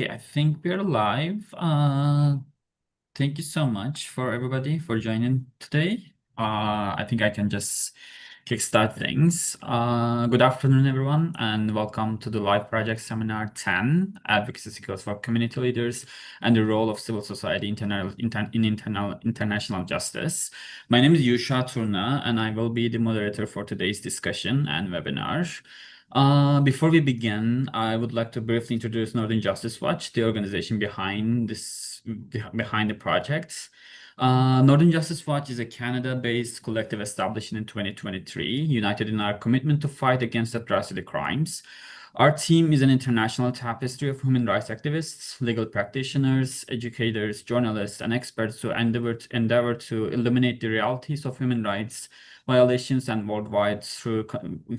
Okay, I think we're live. Thank you so much for everybody for joining today. I think I can just kickstart things. Good afternoon, everyone, and welcome to the Live Project Seminar 10, Advocacy Skills for Community Leaders and the Role of Civil Society in International Justice. My name is Yusha Turna, and I will be the moderator for today's discussion and webinar. Before we begin, I would like to briefly introduce Northern Justice Watch, the organization behind the project. Northern Justice Watch is a Canada-based collective established in 2023, united in our commitment to fight against atrocity crimes. Our team is an international tapestry of human rights activists, legal practitioners, educators, journalists, and experts who endeavor to illuminate the realities of human rights violations and worldwide through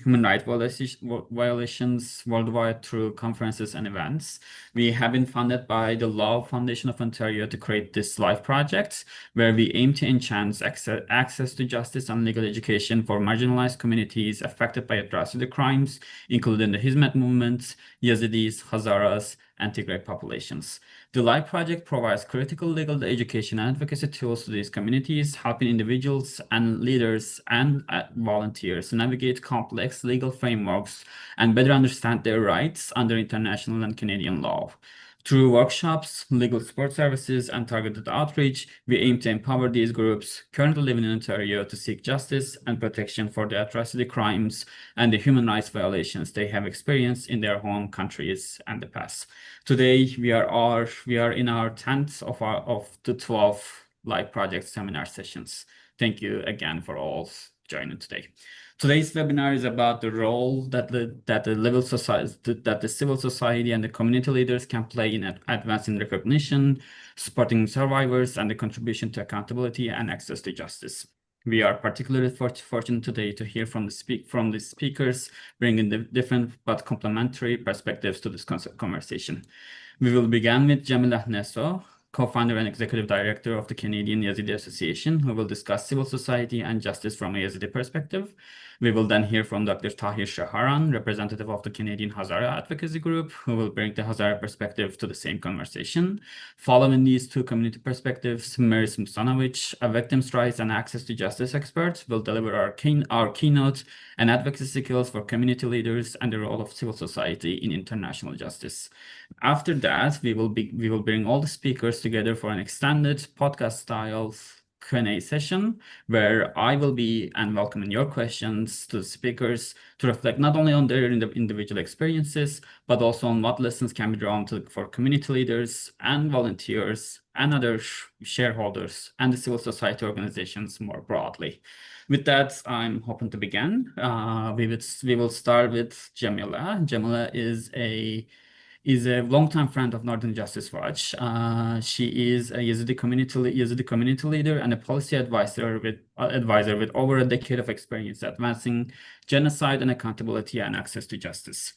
human rights violations worldwide through conferences and events. We have been funded by the Law Foundation of Ontario to create this live project, where we aim to enhance access to justice and legal education for marginalized communities affected by atrocity crimes, including the Hizmet movement, Yazidis, Hazaras, and Tigray populations. The LIVE project provides critical legal education and advocacy tools to these communities, helping individuals and leaders and volunteers navigate complex legal frameworks and better understand their rights under international and Canadian law. Through workshops, legal support services, and targeted outreach, we aim to empower these groups currently living in Ontario to seek justice and protection for the atrocity crimes and the human rights violations they have experienced in their home countries and the past. Today, we are in our 10th of the 12 live project seminar sessions. Thank you again for all joining today. Today's webinar is about the role that the civil society and the community leaders can play in advancing recognition, supporting survivors, and the contribution to accountability and access to justice. We are particularly fortunate today to hear from the speakers, bringing the different but complementary perspectives to this conversation. We will begin with Jamila Nesso, co-founder and executive director of the Canadian Yazidi Association, who will discuss civil society and justice from a Yazidi perspective. We will then hear from Dr. Tahir Shaharan, representative of the Canadian Hazara Advocacy Group, who will bring the Hazara perspective to the same conversation. Following these two community perspectives, Meris Musanovic, a victims' rights and access to justice expert, will deliver our keynote and advocacy skills for community leaders and the role of civil society in international justice. After that, we will bring all the speakers together for an extended podcast-style Q&A session, where I will be welcoming your questions to the speakers to reflect not only on their individual experiences, but also on what lessons can be drawn for community leaders and volunteers and other shareholders and the civil society organizations more broadly. With that, I'm hoping to begin. We will start with Jamila. Jamila is a longtime friend of Northern Justice Watch. She is a Yazidi community leader and a policy advisor with over a decade of experience advancing genocide and accountability and access to justice.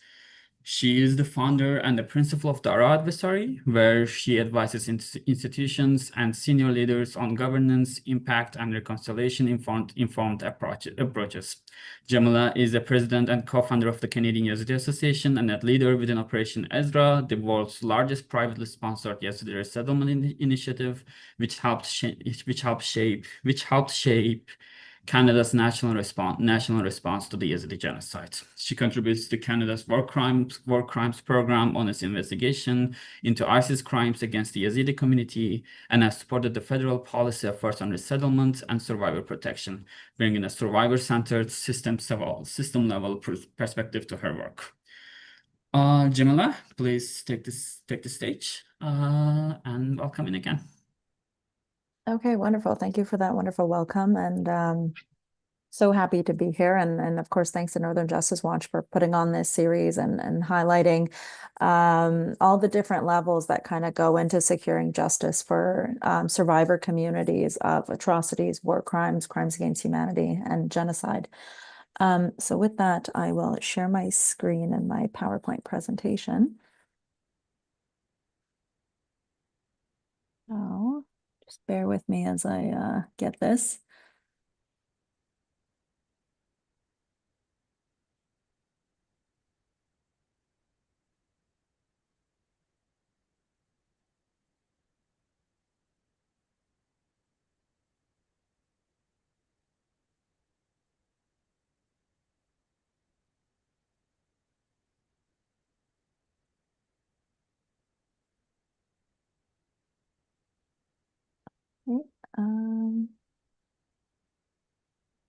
She is the founder and the principal of Dara Advocacy, where she advises institutions and senior leaders on governance, impact, and reconciliation-informed approaches. Jamila is the president and co-founder of the Canadian Yazidi Association and a leader within Operation Ezra, the world's largest privately sponsored Yazidi resettlement initiative, which helped shape Canada's national response to the Yazidi genocide. She contributes to Canada's war crimes program on its investigation into ISIS crimes against the Yazidi community and has supported the federal policy efforts on resettlement and survivor protection, bringing a survivor-centered system-level perspective to her work. Jamila, please take the stage and welcome in again. Okay, wonderful. Thank you for that wonderful welcome. And so happy to be here. And of course, thanks to Northern Justice Watch for putting on this series and highlighting all the different levels that kind of go into securing justice for survivor communities of atrocities, war crimes, crimes against humanity, and genocide. So with that, I will share my screen and my PowerPoint presentation. Oh. Just bear with me as I get this.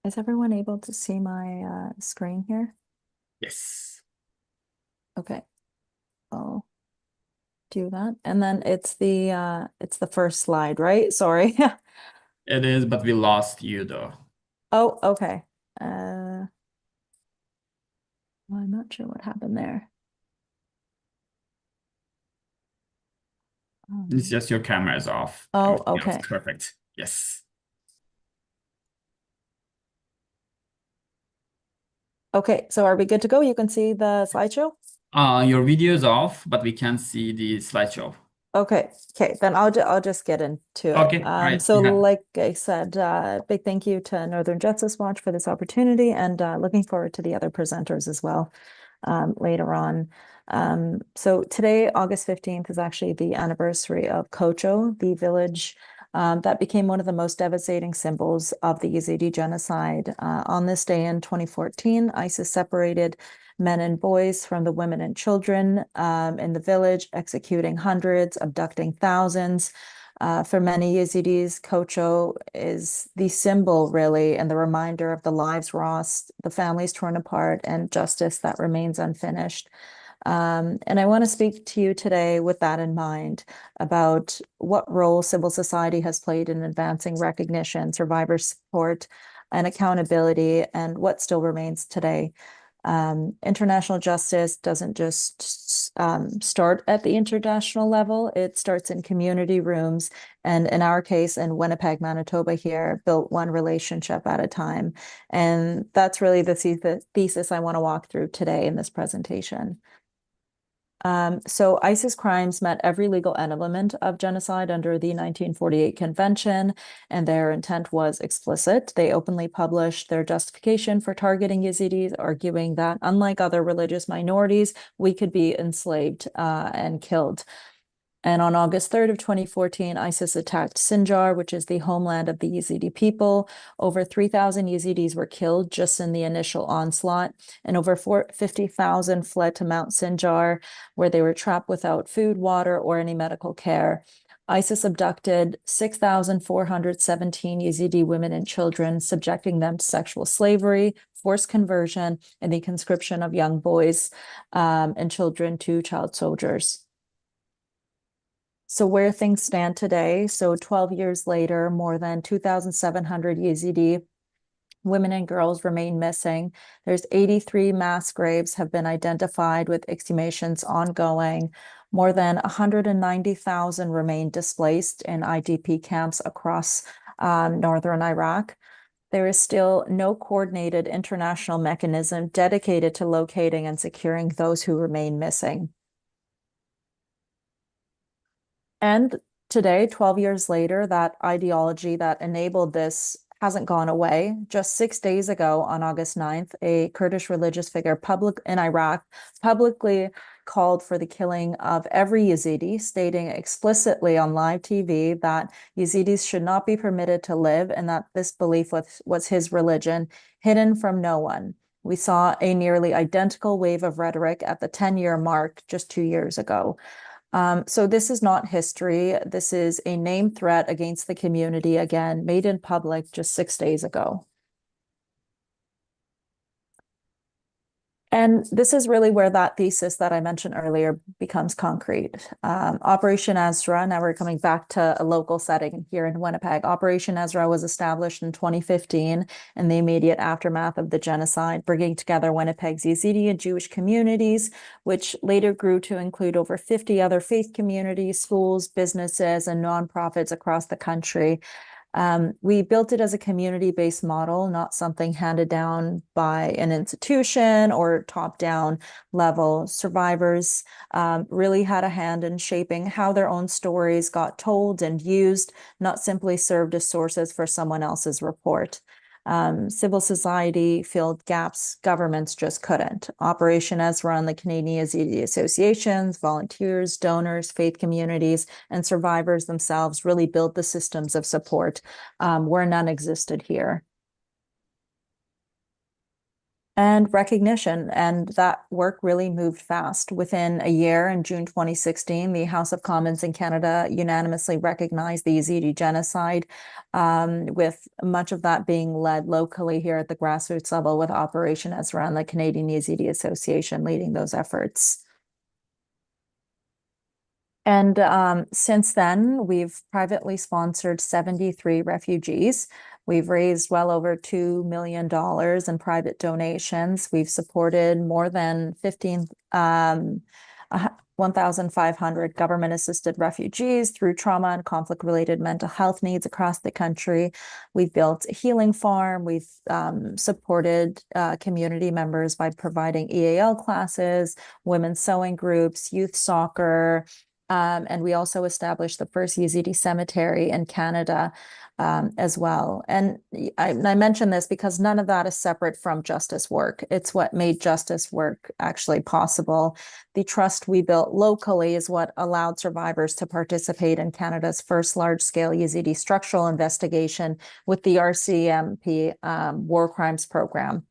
Is everyone able to see my screen here? Yes, Okay, I'll do that. And then it's the first slide, right? Sorry. it is, but we lost you though. Oh, okay. Well, I'm not sure what happened there. It's Um, just your camera is off. oh, Everything else is okay. perfect. Yes. Okay, so are we good to go? You can see the slideshow? Your video is off, but we can see the slideshow. Okay, okay, then I'll just get into it. Okay, all right. So Yeah. like I said, big thank you to Northern Justice Watch for this opportunity and looking forward to the other presenters as well later on. So today, August 15th, is actually the anniversary of Kocho, the village that became one of the most devastating symbols of the Yazidi genocide. On this day in 2014, ISIS separated men and boys from the women and children in the village, executing hundreds, abducting thousands. For many Yazidis, Kocho is the symbol, really, and the reminder of the lives lost, the families torn apart, and justice that remains unfinished. And I want to speak to you today with that in mind about what role civil society has played in advancing recognition, survivor support, and accountability, and what still remains today. International justice doesn't just start at the international level, it starts in community rooms. And in our case, in Winnipeg, Manitoba, here, built one relationship at a time. And that's really the thesis I want to walk through today in this presentation. So ISIS crimes met every legal element of genocide under the 1948 Convention, and their intent was explicit. They openly published their justification for targeting Yazidis, arguing that unlike other religious minorities, we could be enslaved and killed. And on August 3rd of 2014, ISIS attacked Sinjar, which is the homeland of the Yazidi people. Over 3,000 Yazidis were killed just in the initial onslaught, and over 50,000 fled to Mount Sinjar, where they were trapped without food, water, or any medical care. ISIS abducted 6,417 Yazidi women and children, subjecting them to sexual slavery, forced conversion, and the conscription of young boys and children to child soldiers. So where things stand today, so 12 years later, more than 2,700 Yazidi women and girls remain missing. There's 83 mass graves have been identified with exhumations ongoing. More than 190,000 remain displaced in IDP camps across northern Iraq. There is still no coordinated international mechanism dedicated to locating and securing those who remain missing. And today, 12 years later, that ideology that enabled this hasn't gone away. Just 6 days ago, on August 9th, a Kurdish religious figure in Iraq publicly called for the killing of every Yazidi, stating explicitly on live TV that Yazidis should not be permitted to live and that this belief was his religion, hidden from no one. We saw a nearly identical wave of rhetoric at the 10-year mark just 2 years ago. So this is not history. This is a name threat against the community, again, made in public just 6 days ago. And this is really where that thesis that I mentioned earlier becomes concrete. Operation Ezra, now we're coming back to a local setting here in Winnipeg. Operation Ezra was established in 2015 in the immediate aftermath of the genocide, bringing together Winnipeg's Yazidi and Jewish communities, which later grew to include over 50 other faith communities, schools, businesses, and nonprofits across the country. We built it as a community-based model, not something handed down by an institution or top-down level. Survivors really had a hand in shaping how their own stories got told and used, not simply served as sources for someone else's report. Civil society filled gaps governments just couldn't. Operation Ezra and the Canadian Yazidi associations, volunteers, donors, faith communities, and survivors themselves really built the systems of support where none existed here. and recognition. And that work really moved fast. Within a year, in June 2016, the House of Commons in Canada unanimously recognized the Yazidi genocide, with much of that being led locally here at the grassroots level with Operation Ezra and the Canadian Yazidi Association leading those efforts. And since then, we've privately sponsored 73 refugees. We've raised well over $2 million in private donations. We've supported more than 1,500 government-assisted refugees through trauma and conflict-related mental health needs across the country. We've built a healing farm. We've supported community members by providing EAL classes, women's sewing groups, youth soccer, and we also established the first Yazidi cemetery in Canada as well. And I mention this because none of that is separate from justice work. It's what made justice work actually possible. The trust we built locally is what allowed survivors to participate in Canada's first large-scale Yazidi structural investigation with the RCMP War Crimes Program.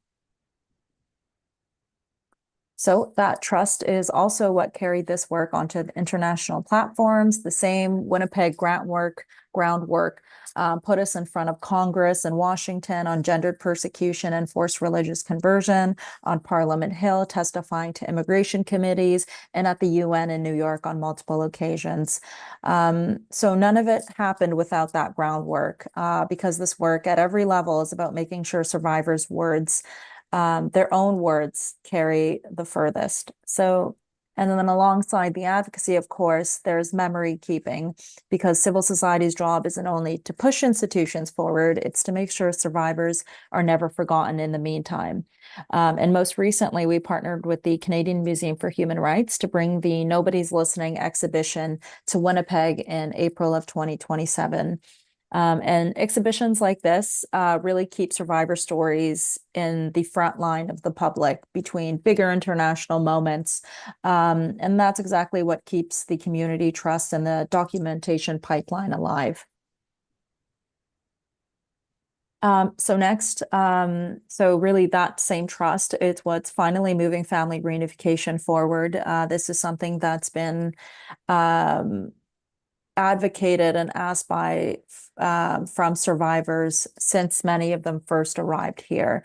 So that trust is also what carried this work onto the international platforms. The same Winnipeg groundwork put us in front of Congress in Washington on gendered persecution and forced religious conversion, on Parliament Hill testifying to immigration committees, and at the UN in New York on multiple occasions. So none of it happened without that groundwork, because this work at every level is about making sure survivors' words, their own words, carry the furthest. So, and then alongside the advocacy, of course, there's memory keeping, because civil society's job isn't only to push institutions forward, it's to make sure survivors are never forgotten in the meantime. And most recently, we partnered with the Canadian Museum for Human Rights to bring the Nobody's Listening exhibition to Winnipeg in April of 2027. And exhibitions like this really keep survivor stories in the front line of the public between bigger international moments. And that's exactly what keeps the community trust and the documentation pipeline alive. So next, so really that same trust is what's finally moving family reunification forward. This is something that's been advocated and asked by from survivors since many of them first arrived here.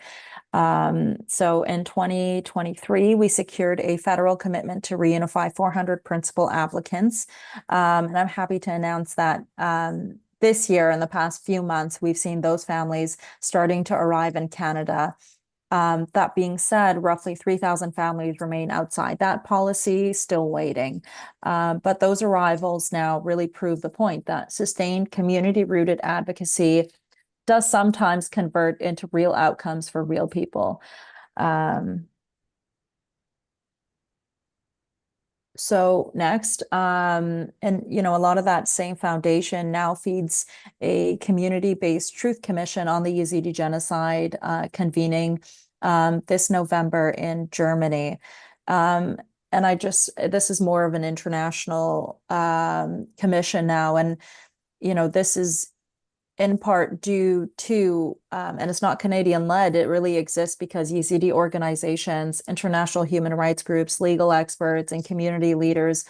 So in 2023, we secured a federal commitment to reunify 400 principal applicants. And I'm happy to announce that this year, in the past few months, we've seen those families starting to arrive in Canada. That being said, roughly 3,000 families remain outside that policy, still waiting. But those arrivals now really prove the point that sustained community-rooted advocacy does sometimes convert into real outcomes for real people. So next, and a lot of that same foundation now feeds a community-based truth commission on the Yazidi genocide, convening this November in Germany. And this is more of an international commission now, and this is in part due to, and it's not Canadian led, it really exists because Yazidi organizations, international human rights groups, legal experts, and community leaders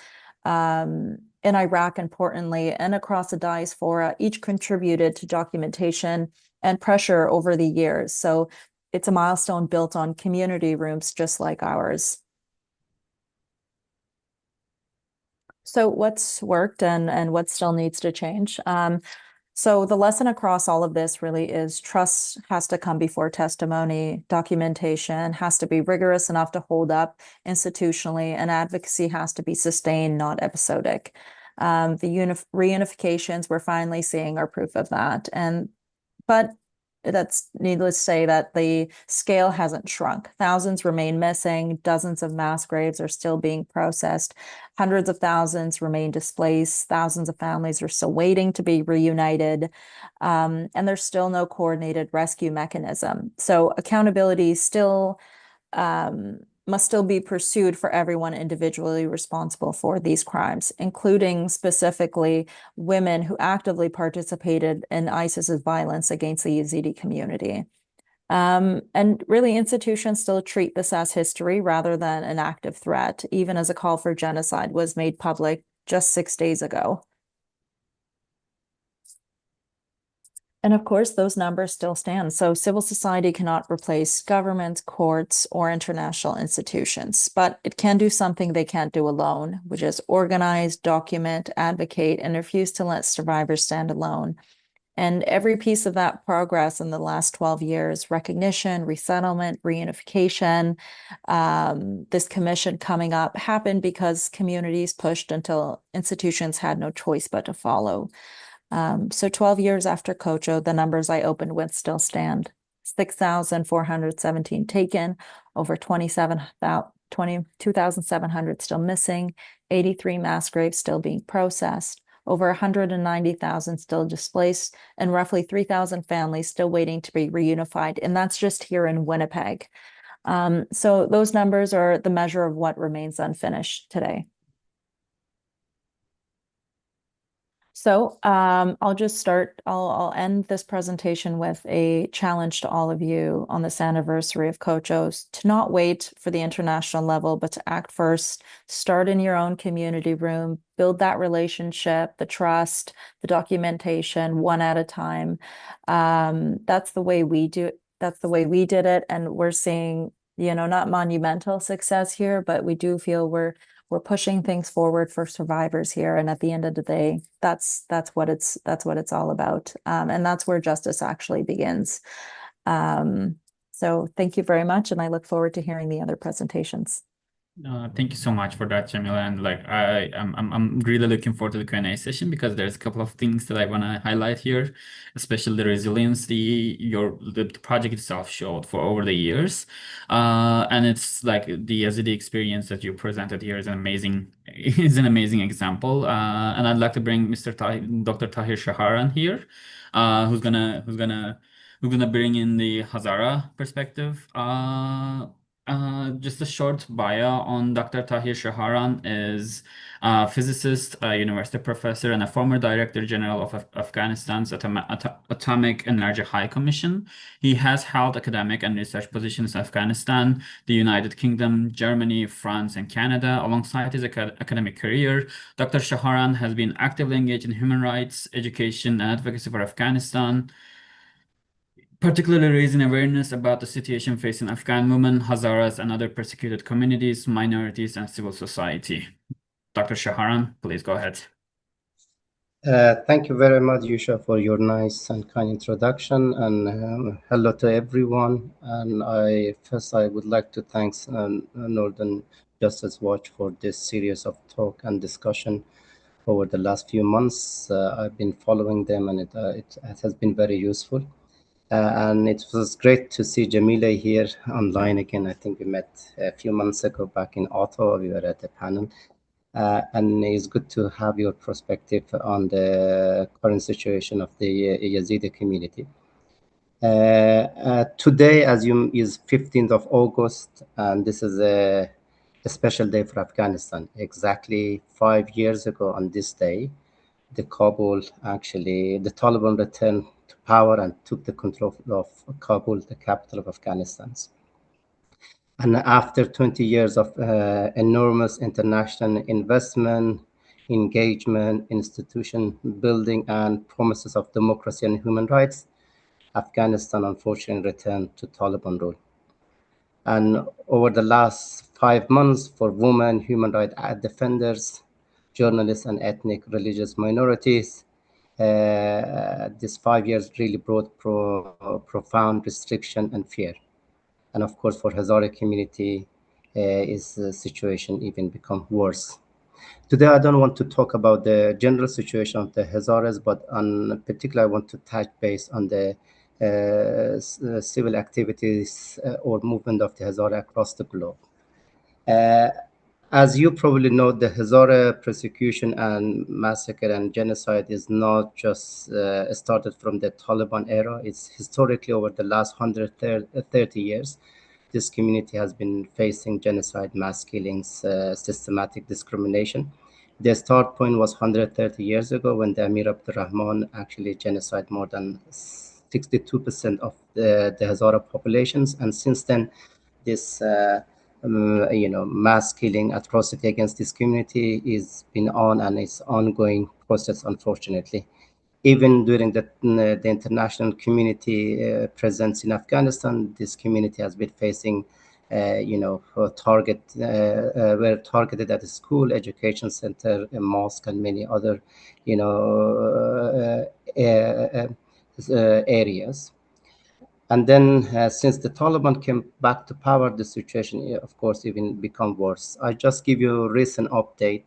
in Iraq, importantly, and across the diaspora, each contributed to documentation and pressure over the years. So it's a milestone built on community rooms just like ours. So what's worked and what still needs to change? So the lesson across all of this really is trust has to come before testimony, documentation has to be rigorous enough to hold up institutionally, and advocacy has to be sustained, not episodic. The reunifications we're finally seeing are proof of that. But that's needless to say that the scale hasn't shrunk. Thousands remain missing. Dozens of mass graves are still being processed. Hundreds of thousands remain displaced. Thousands of families are still waiting to be reunited. And there's still no coordinated rescue mechanism. So accountability still must still be pursued for everyone individually responsible for these crimes, including specifically women who actively participated in ISIS's violence against the Yazidi community. And really, institutions still treat this as history rather than an active threat, even as a call for genocide was made public just 6 days ago. And of course, those numbers still stand. So civil society cannot replace governments, courts, or international institutions, but it can do something they can't do alone, which is organize, document, advocate, and refuse to let survivors stand alone. And every piece of that progress in the last 12 years, recognition, resettlement, reunification, this commission coming up happened because communities pushed until institutions had no choice but to follow. So 12 years after Cocho, the numbers I opened with still stand. 6,417 taken, over 22,700 still missing, 83 mass graves still being processed, over 190,000 still displaced, and roughly 3,000 families still waiting to be reunified. And that's just here in Winnipeg. So those numbers are the measure of what remains unfinished today. So I'll just start, I'll end this presentation with a challenge to all of you on this anniversary of Cocho's to not wait for the international level, but to act first, start in your own community room, build that relationship, the trust, the documentation one at a time. That's the way we do it. That's the way we did it. And we're seeing, not monumental success here, but we do feel we're pushing things forward for survivors here. And at the end of the day, that's what it's all about. And that's where justice actually begins. So thank you very much. And I look forward to hearing the other presentations. Thank you so much for that, Jamila. And like I'm really looking forward to the Q&A session because there's a couple of things that I want to highlight here, especially the resilience the project itself showed for over the years. And it's like the Yazidi experience that you presented here is an amazing example. And I'd like to bring Dr. Tahir Shaharan here, who's gonna bring in the Hazara perspective. Just a short bio on Dr. Tahir Shaharan is a physicist, a university professor, and a former Director General of Afghanistan's Atomic Energy High Commission. He has held academic and research positions in Afghanistan, the United Kingdom, Germany, France, and Canada. Alongside his academic career, Dr. Shaharan has been actively engaged in human rights, education, and advocacy for Afghanistan, particularly raising awareness about the situation facing Afghan women, Hazaras, and other persecuted communities, minorities, and civil society. Dr. Shaharan, please go ahead. Thank you very much, Yusha, for your nice and kind introduction, and hello to everyone. And I would like to thank Northern Justice Watch for this series of talk and discussion over the last few months. I've been following them, and it has been very useful. And it was great to see Jamila here online again. I think we met a few months ago back in Ottawa. We were at a panel. And it's good to have your perspective on the current situation of the Yazidi community. Today, is 15th of August, and this is a special day for Afghanistan. Exactly 5 years ago on this day, the Taliban returned to power and took the control of Kabul, the capital of Afghanistan. And after 20 years of enormous international investment, engagement, institution building, and promises of democracy and human rights, Afghanistan unfortunately returned to Taliban rule. And over the last 5 months, for women, human rights defenders, journalists, and ethnic religious minorities, these 5 years really brought profound restriction and fear. And of course, for Hazara community, is the situation even become worse. Today, I don't want to talk about the general situation of the Hazaras, but on particular, I want to touch base on the civil activities or movement of the Hazara across the globe. As you probably know, the Hazara persecution and massacre and genocide is not just started from the Taliban era. It's historically over the last 130 years. This community has been facing genocide, mass killings, systematic discrimination. The start point was 130 years ago when the Amir Abdurrahman actually genocide more than 62% of the Hazara populations. And since then, this mass killing atrocity against this community is been on, and it's ongoing process, unfortunately. Even during the international community presence in Afghanistan, this community has been facing were targeted at a school, education center, a mosque, and many other areas. And then, since the Taliban came back to power, the situation, of course, even become worse. I just give you a recent update.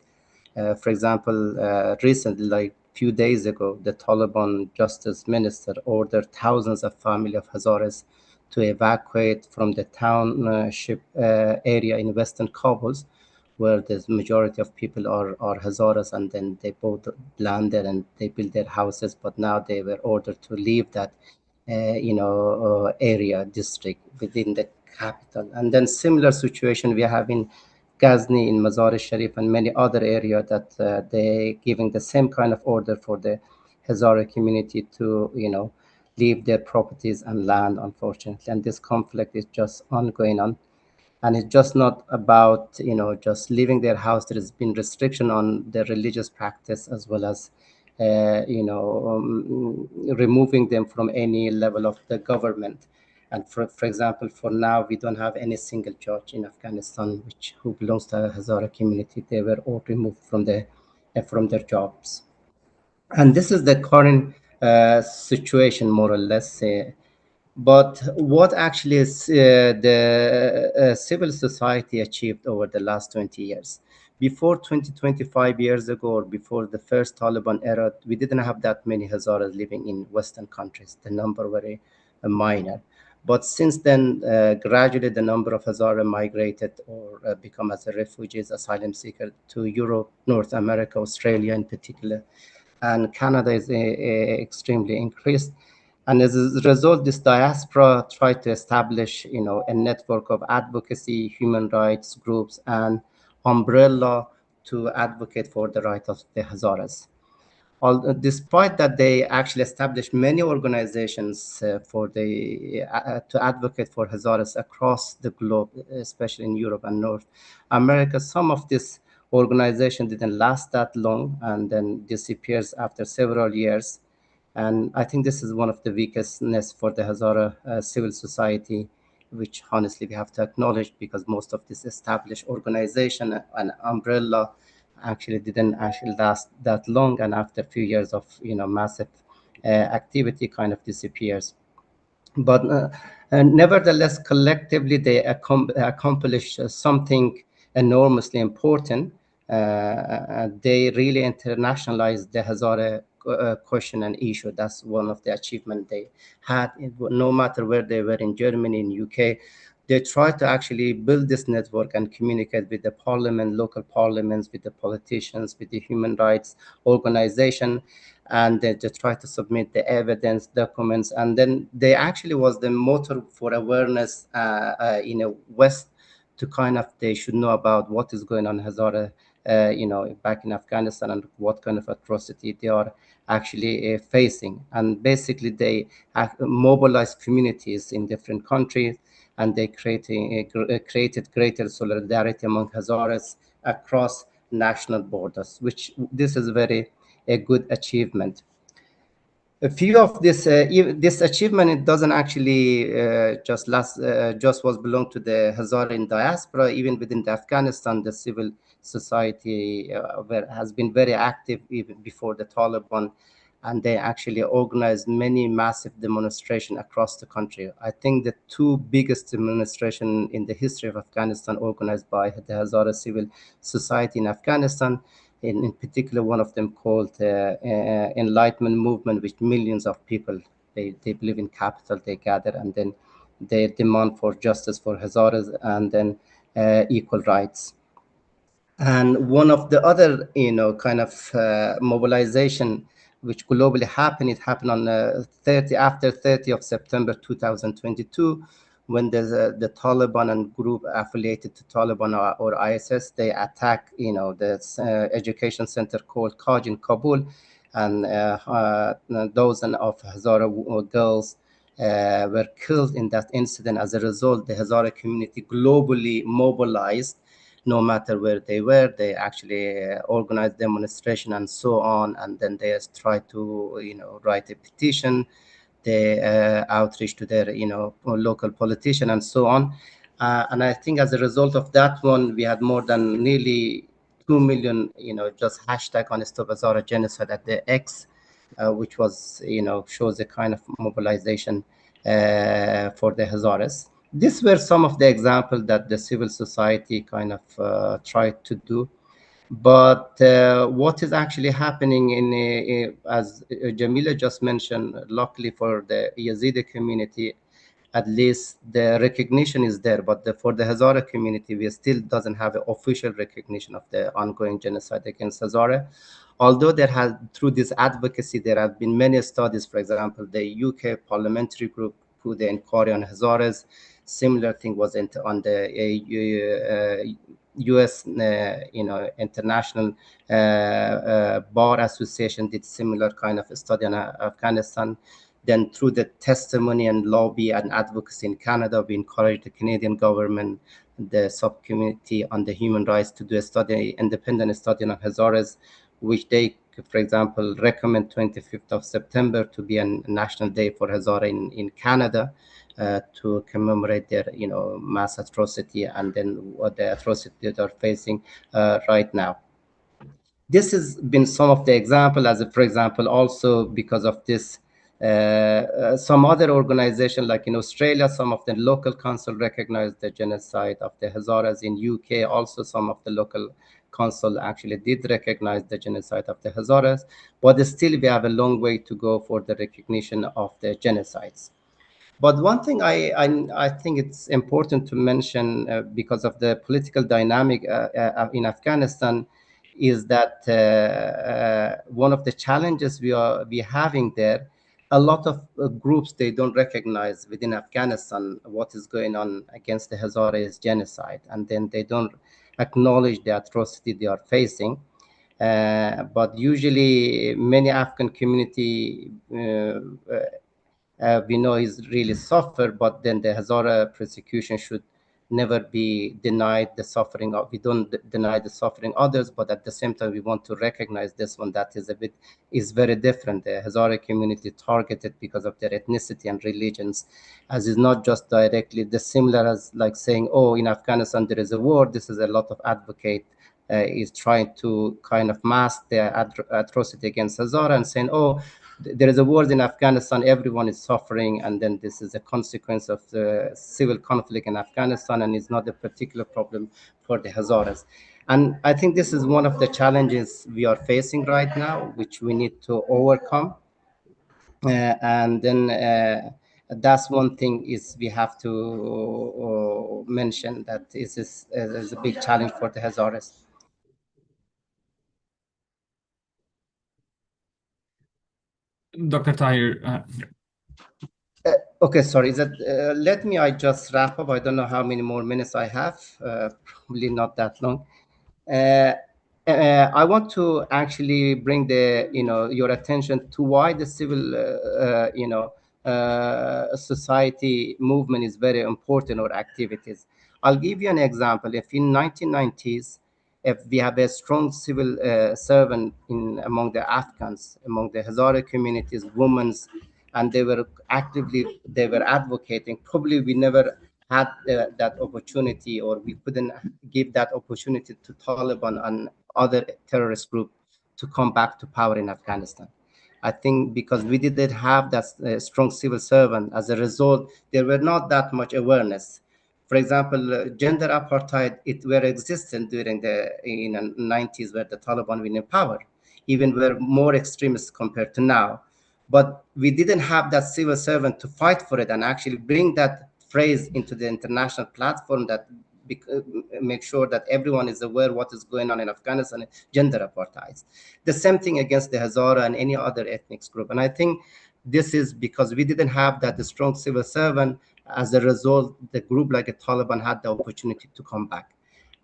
For example, recently, like few days ago, the Taliban Justice Minister ordered thousands of family of Hazaras to evacuate from the township area in western Kabul, where the majority of people are Hazaras, and then they bought land there and they built their houses. But now they were ordered to leave that area district within the capital. And then similar situation we have in Ghazni, in Mazar-e Sharif, and many other areas that they giving the same kind of order for the Hazara community to leave their properties and land, unfortunately. And this conflict is just ongoing on, and it's just not about just leaving their house. There has been restriction on their religious practice, as well as removing them from any level of the government. And for example, for now, we don't have any single judge in Afghanistan who belongs to the Hazara community. They were all removed from their jobs. And this is the current situation, more or less. But what actually is the civil society achieved over the last 20 years? Before 25 years ago, or before the first Taliban era, we didn't have that many Hazaras living in Western countries. The number very minor. But since then, gradually the number of Hazara migrated or become as a refugees, asylum seeker to Europe, North America, Australia in particular, and Canada is extremely increased. And as a result, this diaspora tried to establish, a network of advocacy, human rights groups, and umbrella to advocate for the right of the Hazaras. Despite that, they actually established many organizations to advocate for Hazaras across the globe, especially in Europe and North America. Some of these organizations didn't last that long and then disappears after several years. And I think this is one of the weaknesses for the Hazara civil society, which honestly we have to acknowledge, because most of this established organization and umbrella actually didn't actually last that long, and after a few years of massive activity kind of disappears. But nevertheless, collectively they accomplished something enormously important. They really internationalized the Hazara question and issue. That's one of the achievements they had. No matter where they were, in Germany, in UK, they tried to actually build this network and communicate with the parliament, local parliaments, with the politicians, with the human rights organization, and they just try to submit the evidence documents. And then they actually was the motor for awareness in the West, to kind of, they should know about what is going on in Hazara back in Afghanistan, and what kind of atrocity they are actually facing. And basically they mobilized communities in different countries, and they created greater solidarity among Hazaras across national borders, which this is very a good achievement. A few of this achievement, it doesn't actually just was belong to the Hazara diaspora. Even within the Afghanistan, the civil society has been very active even before the Taliban, and they actually organized many massive demonstrations across the country. I think the two biggest demonstrations in the history of Afghanistan organized by the Hazara civil society in Afghanistan, in particular, one of them called Enlightenment Movement, which millions of people, they believe in capital, they gather, and then they demand for justice for Hazaras, and then equal rights. And one of the other, kind of mobilization which globally happened, it happened on after 30 of September 2022, when the Taliban and group affiliated to Taliban or ISS, they attacked, the education center called Kaj in Kabul, and dozens of Hazara girls were killed in that incident. As a result, the Hazara community globally mobilized. No matter where they were, they actually organized demonstration and so on, and then they tried to, write a petition. They outreach to their, local politician and so on. And I think as a result of that one, we had more than nearly 2 million, just hashtag on Stop Hazara genocide at the X, which was, shows a kind of mobilization for the Hazaras. These were some of the examples that the civil society kind of tried to do. But what is actually happening as Jamila just mentioned, luckily for the Yazidi community, at least the recognition is there. But for the Hazara community, we still doesn't have an official recognition of the ongoing genocide against Hazara. Although there has, through this advocacy, there have been many studies. For example, the UK parliamentary group put the inquiry on Hazaras. Similar thing was on the U.S. International Bar Association did similar kind of study on Afghanistan. Then through the testimony and lobby and advocacy in Canada, we encouraged the Canadian government, the subcommittee on the human rights, to do a study, independent study on Hazaras, which they, for example, recommend 25th of September to be a national day for Hazara in Canada, to commemorate their, mass atrocity and then what the atrocity they're facing right now. This has been some of the example, as for example, also because of this, some other organization like in Australia, some of the local council recognized the genocide of the Hazaras. In UK, also some of the local council actually did recognize the genocide of the Hazaras, but still we have a long way to go for the recognition of the genocides. But one thing I think it's important to mention, because of the political dynamic in Afghanistan, is that one of the challenges we having there, a lot of groups, they don't recognize within Afghanistan what is going on against the Hazaras genocide, and then they don't acknowledge the atrocity they are facing. But usually many Afghan community we know is really suffer, but then the Hazara persecution should never be denied the suffering of, we don't deny the suffering others, but at the same time we want to recognize this one that is very different. The Hazara community targeted because of their ethnicity and religions, as is not just directly the similar as like saying, oh, in Afghanistan there is a war. This is a lot of advocate is trying to kind of mask their atrocity against Hazara and saying, oh, there is a war in Afghanistan, everyone is suffering, and then this is a consequence of the civil conflict in Afghanistan, and it's not a particular problem for the Hazaras. And I think this is one of the challenges we are facing right now, which we need to overcome. And then that's one thing is we have to mention that this is a big challenge for the Hazaras. Dr. Tahir, Okay, sorry. I just wrap up. I don't know how many more minutes I have. Probably not that long. Uh, I want to actually bring your attention to why the civil, society movement is very important, or activities. I'll give you an example. If in 1990s, if we have a strong civil servant among the Afghans, among the Hazara communities, women's, and they were advocating, probably we never had that opportunity, or we couldn't give that opportunity to Taliban and other terrorist group to come back to power in Afghanistan. I think because we didn't have that strong civil servant, as a result, there were not that much awareness. For example, gender apartheid, it were existent during the 90s, where the Taliban were in power, even were more extremist compared to now. But we didn't have that civil servant to fight for it and actually bring that phrase into the international platform, that make sure that everyone is aware what is going on in Afghanistan, gender apartheid. The same thing against the Hazara and any other ethnic group. And I think this is because we didn't have that strong civil servant. As a result, the group like the Taliban had the opportunity to come back.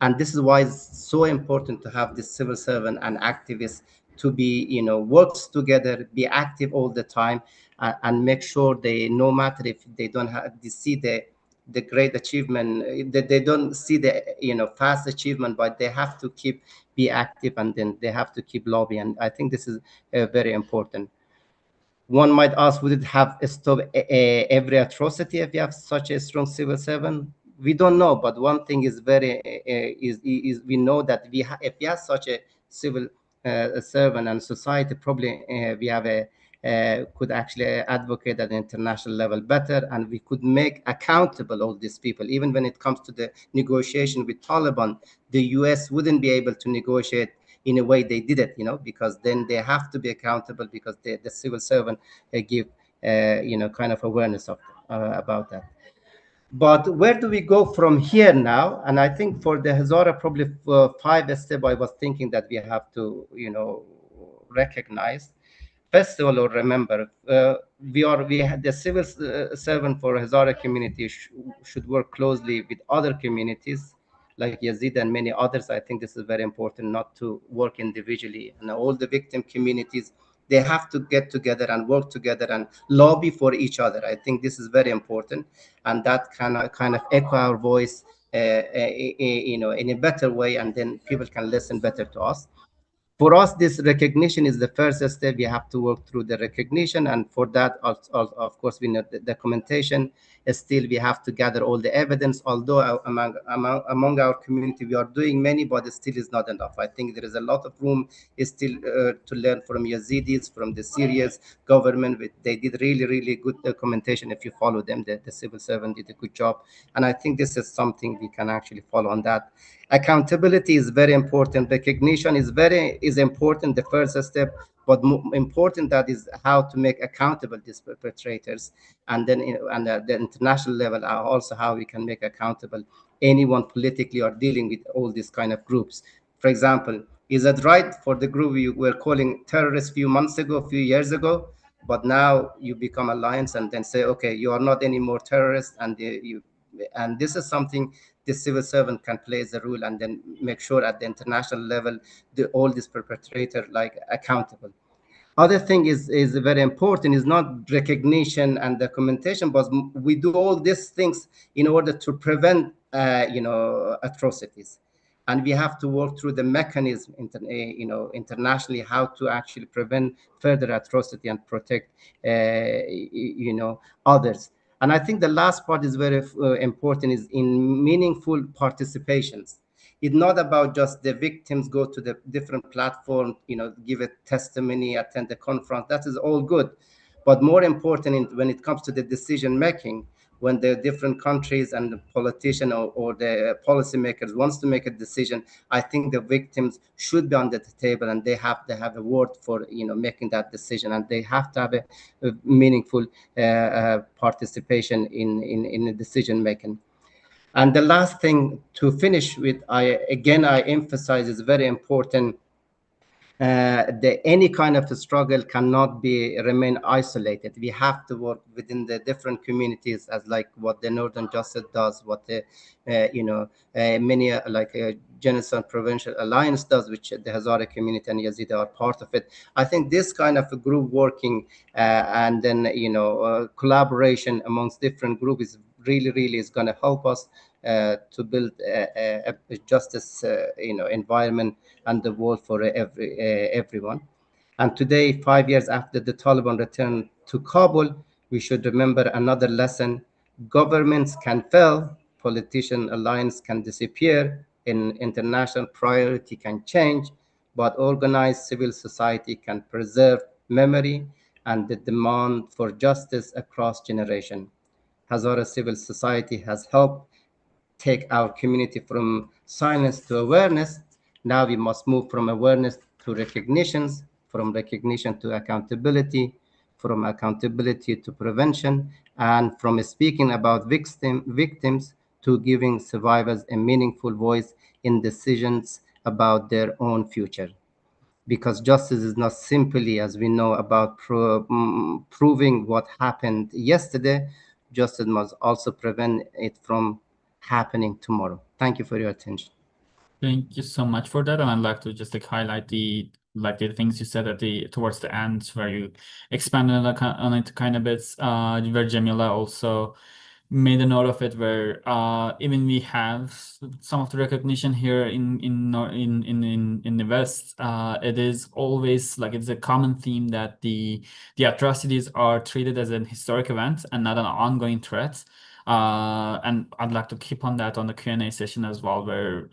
And this is why it's so important to have this civil servant and activists to be, works together, be active all the time, and make sure they, no matter if they don't have, they see the great achievement, that they don't see the fast achievement, but they have to keep be active, and then they have to keep lobbying. And I think this is very important. One might ask, would it have stopped every atrocity if you have such a strong civil servant? We don't know, but one thing is very is we know that if we have such a civil servant and society, probably we have a could actually advocate at the international level better, and we could make accountable all these people. Even when it comes to the negotiation with Taliban, the US wouldn't be able to negotiate in a way they did it, because then they have to be accountable, because the civil servant give kind of awareness of about that. But where do we go from here now? And I think for the Hazara, probably 5 steps I was thinking that we have to recognize. First of all, or remember, we had the civil servant for Hazara community should work closely with other communities like Yazid and many others. I think this is very important, not to work individually. And all the victim communities, they have to get together and work together and lobby for each other. I think this is very important, and that can kind of echo our voice, in a better way, and then people can listen better to us. For us, this recognition is the first step. We have to work through the recognition, and for that, of course, we need the documentation. Still, we have to gather all the evidence. Although among our community, we are doing many, but it still is not enough. I think there is a lot of room still to learn from Yazidis, from the Syrian government. They did really, really good documentation. If you follow them, the civil servant did a good job, and I think this is something we can actually follow on that. Accountability is very important. Recognition is important, the first step, but important that is how to make accountable these perpetrators, and then at the international level also how we can make accountable anyone politically or dealing with all these kind of groups. For example, is it right for the group we were calling terrorists a few months ago, a few years ago, but now you become alliance and then say, okay, you are not anymore terrorists, and this is something the civil servant can play as a role, and then make sure at the international level all these perpetrators like accountable. Other thing is very important is not recognition and documentation, but we do all these things in order to prevent atrocities, and we have to work through the mechanism internationally how to actually prevent further atrocity and protect others. And I think the last part is very important, is in meaningful participations. It's not about just the victims go to the different platform, give a testimony, attend the conference. That is all good. But more important, when it comes to the decision making, when the different countries and the politician or the policymakers wants to make a decision, I think the victims should be on the table, and they have to have a word for making that decision, and they have to have a meaningful participation in the decision making. And the last thing to finish with, I emphasize, is very important. Any kind of struggle cannot remain isolated. We have to work within the different communities, as like what the Northern Justice does, what the many like Genocide Prevention Alliance does, which the Hazara community and Yazidi are part of it. I think this kind of a group working and then collaboration amongst different groups is really is going to help us to build a justice environment and the world for everyone. And today, 5 years after the Taliban returned to Kabul, we should remember another lesson. Governments can fail, politician alliance can disappear, and international priority can change, but organized civil society can preserve memory and the demand for justice across generations. Hazara civil society has helped take our community from silence to awareness. Now we must move from awareness to recognitions, from recognition to accountability, from accountability to prevention, and from speaking about victims to giving survivors a meaningful voice in decisions about their own future. Because justice is not simply, as we know, about proving what happened yesterday. Justice must also prevent it from happening tomorrow. Thank you for your attention. Thank you so much for that. And I'd like to just highlight the like the things you said towards the end, where you expanded on it kind of bits, where Jamila also made a note of it, where even we have some of the recognition here in the West, it is always like it's a common theme that the atrocities are treated as an historic event and not an ongoing threat. And I'd like to keep on that on the Q&A session as well, where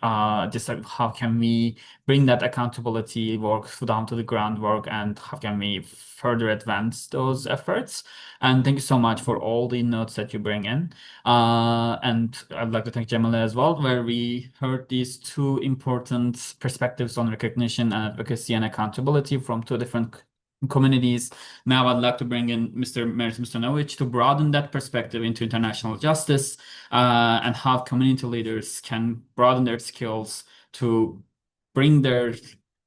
just like how can we bring that accountability work down to the groundwork, and how can we further advance those efforts. And thank you so much for all the notes that you bring in. And I'd like to thank Jamila as well, where we heard these two important perspectives on recognition and advocacy and accountability from two different communities. Now I'd like to bring in Mr. Merit Mustanovic to broaden that perspective into international justice, and how community leaders can broaden their skills to bring their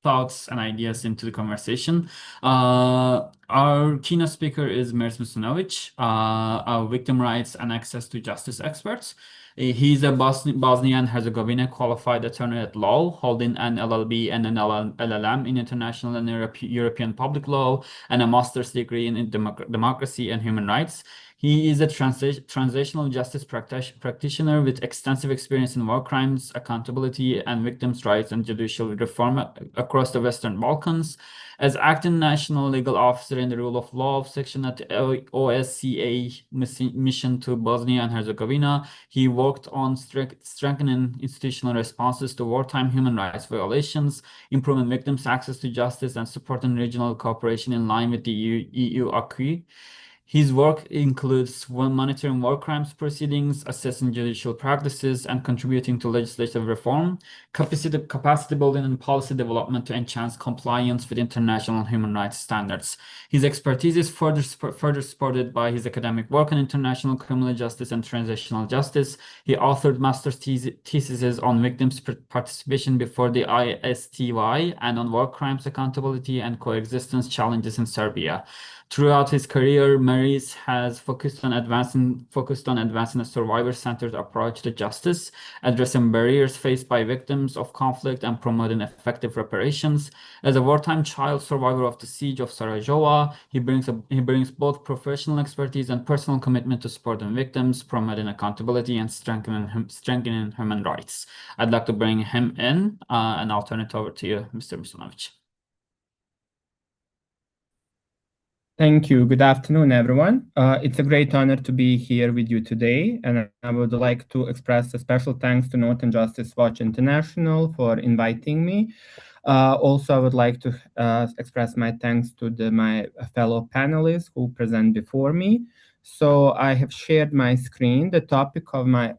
thoughts and ideas into the conversation. Our keynote speaker is Merit Mustanovic, a victim rights and access to justice expert. He's a Bosnian Herzegovina qualified attorney at law, holding an LLB and an LLM in international and European public law, and a master's degree in democracy and human rights. He is a transitional justice practitioner with extensive experience in war crimes, accountability, and victims' rights and judicial reform across the Western Balkans. As acting national legal officer in the rule of law section at the OSCE mission to Bosnia and Herzegovina, he worked on strengthening institutional responses to wartime human rights violations, improving victims' access to justice, and supporting regional cooperation in line with the EU acquis. His work includes monitoring war crimes proceedings, assessing judicial practices, and contributing to legislative reform, capacity building, and policy development to enhance compliance with international human rights standards. His expertise is further supported by his academic work on international criminal justice and transitional justice. He authored master's theses on victims' participation before the ISTY and on war crimes accountability and coexistence challenges in Serbia. Throughout his career, Maurice has focused on advancing a survivor-centered approach to justice, addressing barriers faced by victims of conflict, and promoting effective reparations. As a wartime child survivor of the siege of Sarajevo, he brings both professional expertise and personal commitment to supporting victims, promoting accountability, and strengthening human rights. I'd like to bring him in, and I'll turn it over to you, Mr. Musanovic. Thank you. Good afternoon, everyone. It's a great honor to be here with you today, and I would like to express a special thanks to Northern Justice Watch International for inviting me. Also, I would like to express my thanks to my fellow panelists who present before me. So I have shared my screen. The topic of my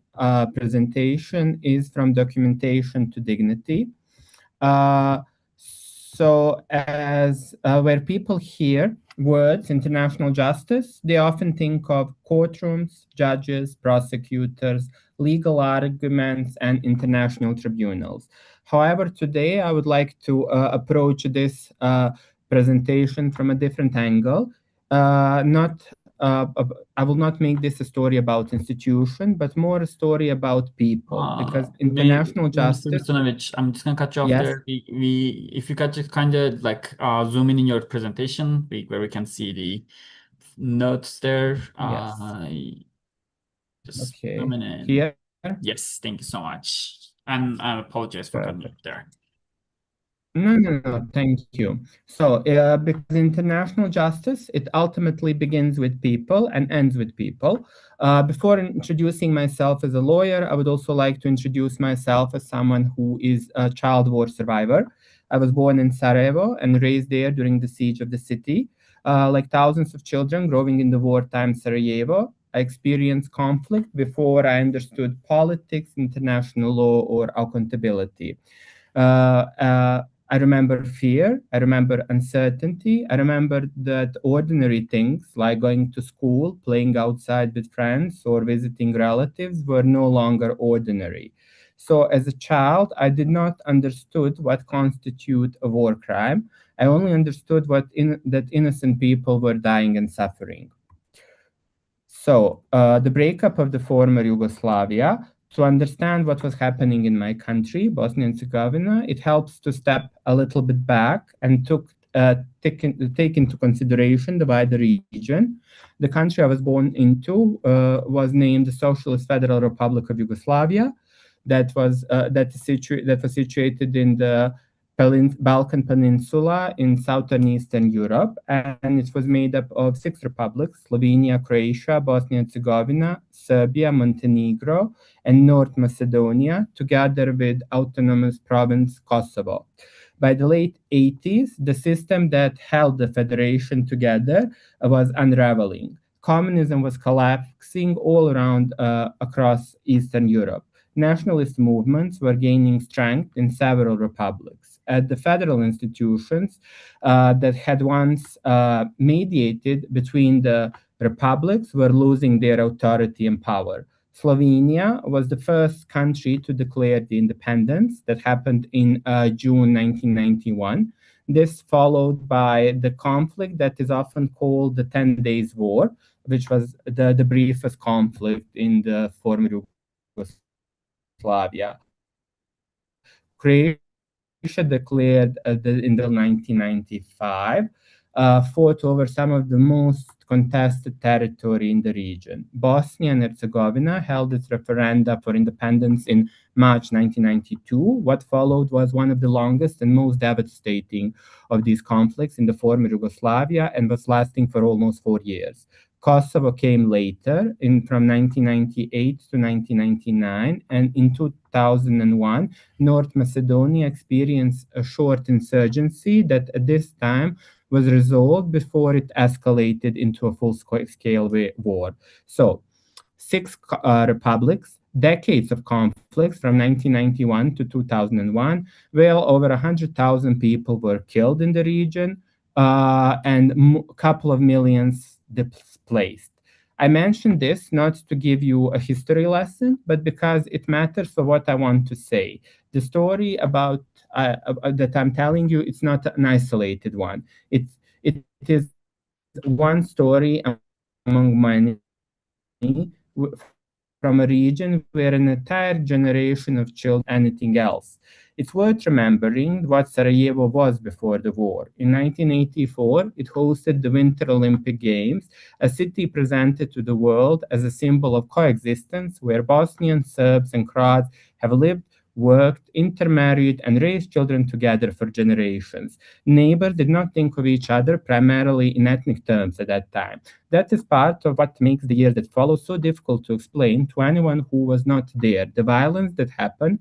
presentation is From Documentation to Dignity. So as where people hear words international justice, they often think of courtrooms, judges, prosecutors, legal arguments, and international tribunals. However, today I would like to approach this presentation from a different angle. I will not make this a story about institution, but more a story about people, because international justice. Mr. Mustanovic, I'm just gonna cut you off Yes. there. If you could just kind of like zoom in your presentation, where we can see the notes there. Yes. Just Okay. zooming in. Here. Yes, thank you so much. And I apologize for cutting you Perfect. off there. No, thank you. So, because international justice, it ultimately begins with people and ends with people. Before introducing myself as a lawyer, I would also like to introduce myself as someone who is a child war survivor. I was born in Sarajevo and raised there during the siege of the city. Like thousands of children growing in the wartime Sarajevo, I experienced conflict before I understood politics, international law, or accountability. I remember fear. I remember uncertainty. I remember that ordinary things like going to school, playing outside with friends, or visiting relatives were no longer ordinary. So as a child, I did not understood what constitute a war crime. I only understood that innocent people were dying and suffering. So the breakup of the former Yugoslavia to understand what was happening in my country, Bosnia and Herzegovina, it helps to step a little bit back and take into consideration the wider region. The country I was born into was named the Socialist Federal Republic of Yugoslavia. That was situated in the Balkan Peninsula in southern Eastern Europe, and it was made up of 6 republics: Slovenia, Croatia, Bosnia and Herzegovina, Serbia, Montenegro, and North Macedonia, together with autonomous province Kosovo. By the late 80s, the system that held the federation together was unraveling. Communism was collapsing all around across Eastern Europe. Nationalist movements were gaining strength in several republics. At the federal institutions that had once mediated between the republics were losing their authority and power. Slovenia was the first country to declare the independence. That happened in June 1991. This followed by the conflict that is often called the 10 Days War, which was the briefest conflict in the former Yugoslavia. Croatia declared in 1995, fought over some of the most contested territory in the region. Bosnia and Herzegovina held its referenda for independence in March 1992. What followed was one of the longest and most devastating of these conflicts in the former Yugoslavia and was lasting for almost 4 years. Kosovo came later, from 1998 to 1999, and in 2001, North Macedonia experienced a short insurgency that at this time was resolved before it escalated into a full-scale war. So, 6 republics, decades of conflicts from 1991 to 2001. Well over 100,000 people were killed in the region, and a couple of millions displaced. I mentioned this not to give you a history lesson, but because it matters for what I want to say. The story about that I'm telling you, it's not an isolated one. It is one story among many from a region where an entire generation of children anything else. It's worth remembering what Sarajevo was before the war. In 1984, it hosted the Winter Olympic Games, a city presented to the world as a symbol of coexistence where Bosnian, Serbs, and Croats have lived, worked, intermarried, and raised children together for generations. Neighbors did not think of each other primarily in ethnic terms at that time. That is part of what makes the years that follow so difficult to explain to anyone who was not there. The violence that happened,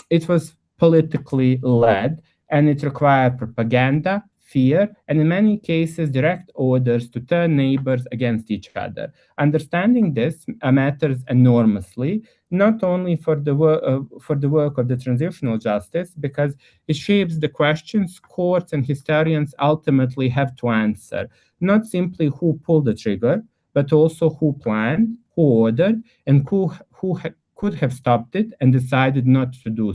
it was politically led, and it required propaganda, fear, and in many cases, direct orders to turn neighbors against each other. Understanding this matters enormously, not only for the work of the transitional justice, because it shapes the questions courts and historians ultimately have to answer, not simply who pulled the trigger, but also who planned, who ordered, and who could have stopped it and decided not to do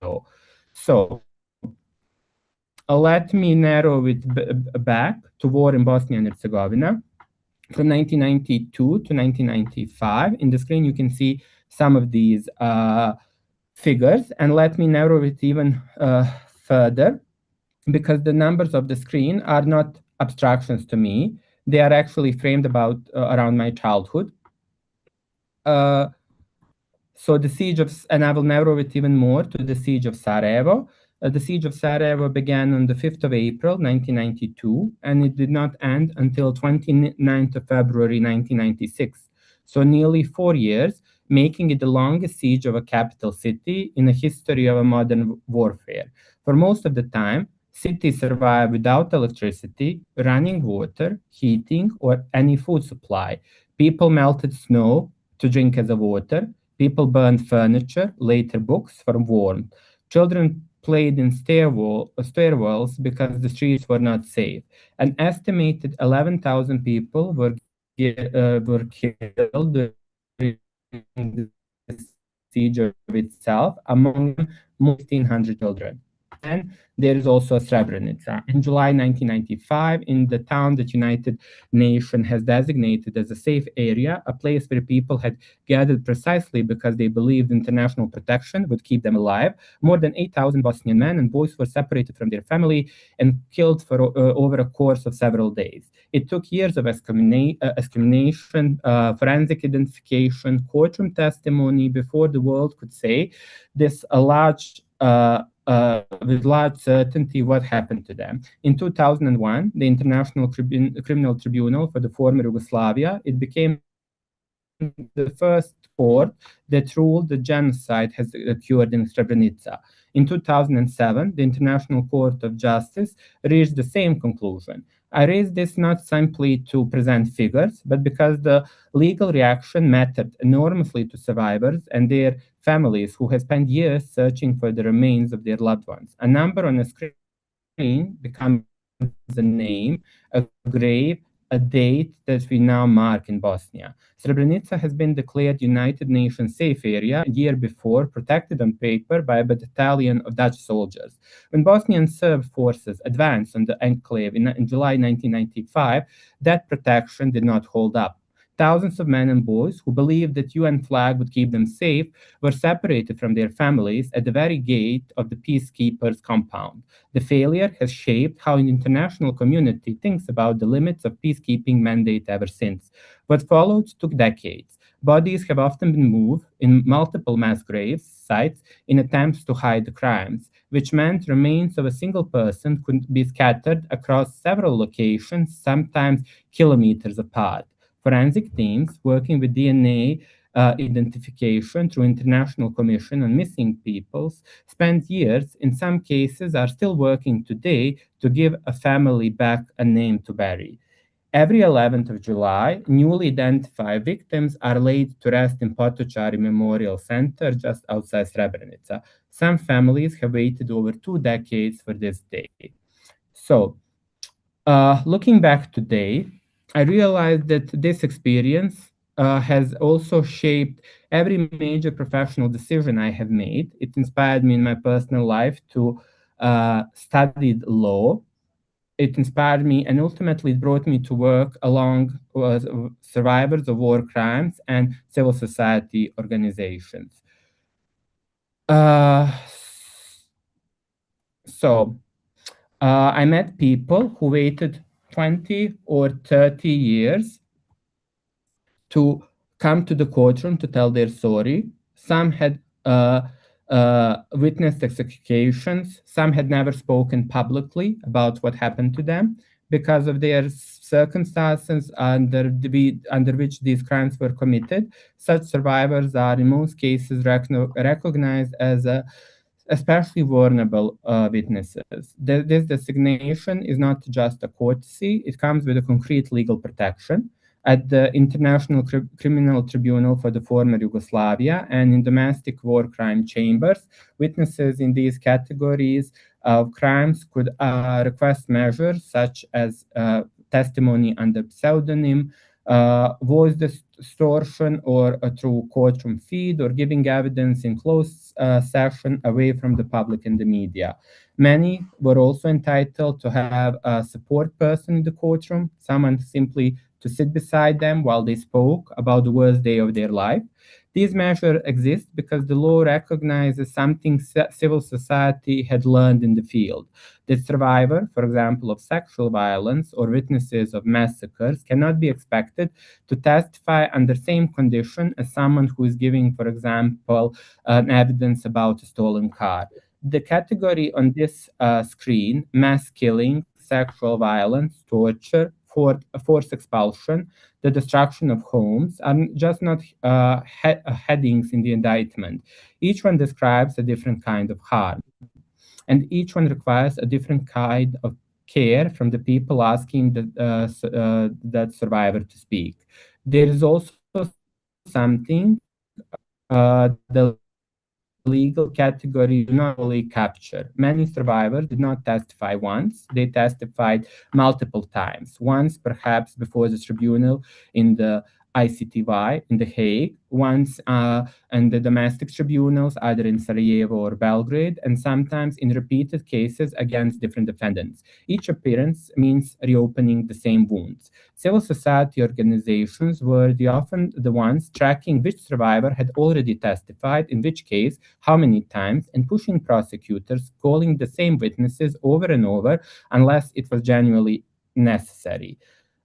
so. So let me narrow it back to war in Bosnia and Herzegovina. From 1992 to 1995, in the screen you can see some of these figures, and let me narrow it even further, because the numbers of the screen are not abstractions to me. They are actually framed around my childhood. So the siege of, and I will narrow it even more to the siege of Sarajevo. The siege of Sarajevo began on the 5th of April, 1992, and it did not end until 29th of February, 1996. So nearly 4 years, making it the longest siege of a capital city in the history of a modern warfare. For most of the time, cities survived without electricity, running water, heating, or any food supply. People melted snow to drink as a water. People burned furniture, later books, for warmth. Children played in stairwells because the streets were not safe. An estimated 11,000 people were killed during the siege of itself, among them more than 1,500 children. then there is also Srebrenica. In July 1995, in the town that United Nations has designated as a safe area, a place where people had gathered precisely because they believed international protection would keep them alive, more than 8,000 Bosnian men and boys were separated from their family and killed for over a course of several days. It took years of examination, forensic identification, courtroom testimony before the world could say this with large certainty what happened to them. In 2001, the International Criminal Tribunal for the former Yugoslavia, it became the first court that ruled that genocide has occurred in Srebrenica. In 2007, the International Court of Justice reached the same conclusion. I raise this not simply to present figures, but because the legal reaction mattered enormously to survivors and their families who have spent years searching for the remains of their loved ones. A number on a screen becomes a name, a grave, a date that we now mark in Bosnia. Srebrenica has been declared United Nations safe area a year before, protected on paper by a battalion of Dutch soldiers. When Bosnian Serb forces advanced on the enclave in July 1995, that protection did not hold up. Thousands of men and boys who believed that UN flag would keep them safe were separated from their families at the very gate of the peacekeepers' compound. The failure has shaped how an international community thinks about the limits of peacekeeping mandate ever since. What followed took decades. Bodies have often been moved in multiple mass grave sites in attempts to hide the crimes, which meant remains of a single person could be scattered across several locations, sometimes kilometers apart. Forensic teams working with DNA identification through International Commission on Missing Peoples spent years, in some cases are still working today to give a family back a name to bury. Every 11th of July, newly identified victims are laid to rest in Potocari Memorial Center just outside Srebrenica. Some families have waited over 2 decades for this day. So, looking back today, I realized that this experience has also shaped every major professional decision I have made. It inspired me in my personal life to study law. It inspired me and ultimately it brought me to work along survivors of war crimes and civil society organizations. I met people who waited 20 or 30 years to come to the courtroom to tell their story. Some had witnessed executions. Some had never spoken publicly about what happened to them because of their circumstances under which these crimes were committed. Such survivors are in most cases recognized as especially vulnerable witnesses. This designation is not just a courtesy, it comes with a concrete legal protection. At the International Criminal Tribunal for the former Yugoslavia and in domestic war crime chambers, witnesses in these categories of crimes could request measures such as testimony under pseudonym, voice distortion or through courtroom feed, or giving evidence in closed session away from the public and the media. Many were also entitled to have a support person in the courtroom, someone simply to sit beside them while they spoke about the worst day of their life. These measures exist because the law recognizes something civil society had learned in the field. The survivor, for example, of sexual violence or witnesses of massacres cannot be expected to testify under same condition as someone who is giving, for example, evidence about a stolen car. The category on this screen, mass killing, sexual violence, torture, forced expulsion, the destruction of homes, are just not headings in the indictment. Each one describes a different kind of harm, and each one requires a different kind of care from the people asking that survivor to speak. There is also something the legal category do not really capture. Many survivors did not testify once, they testified multiple times. Once, perhaps, before the tribunal in the ICTY in The Hague, once in the domestic tribunals, either in Sarajevo or Belgrade, and sometimes in repeated cases against different defendants. Each appearance means reopening the same wounds. Civil society organizations were often the ones tracking which survivor had already testified, in which case, how many times, and pushing prosecutors, calling the same witnesses over and over unless it was genuinely necessary.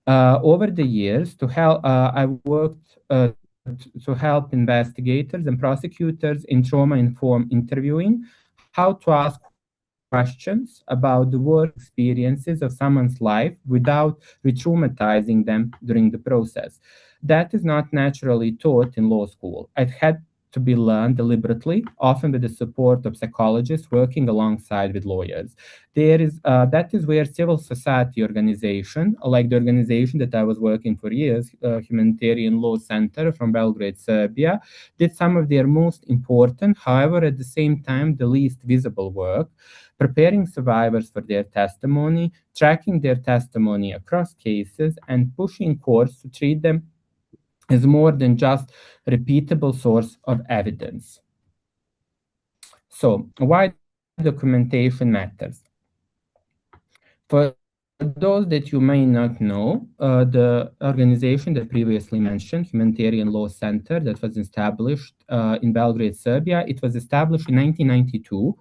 Over the years, I worked to help investigators and prosecutors in trauma-informed interviewing, how to ask questions about the work experiences of someone's life without re-traumatizing them during the process. That is not naturally taught in law school. It had to be learned deliberately, often with the support of psychologists working alongside with lawyers. That is where civil society organization, like the organization that I was working for years, Humanitarian Law Center from Belgrade, Serbia, did some of their most important, however, at the same time, the least visible work, preparing survivors for their testimony, tracking their testimony across cases, and pushing courts to treat them as more than just a repeatable source of evidence. So, why documentation matters? For those that you may not know, the organization that previously mentioned, Humanitarian Law Center, that was established in Belgrade, Serbia, it was established in 1992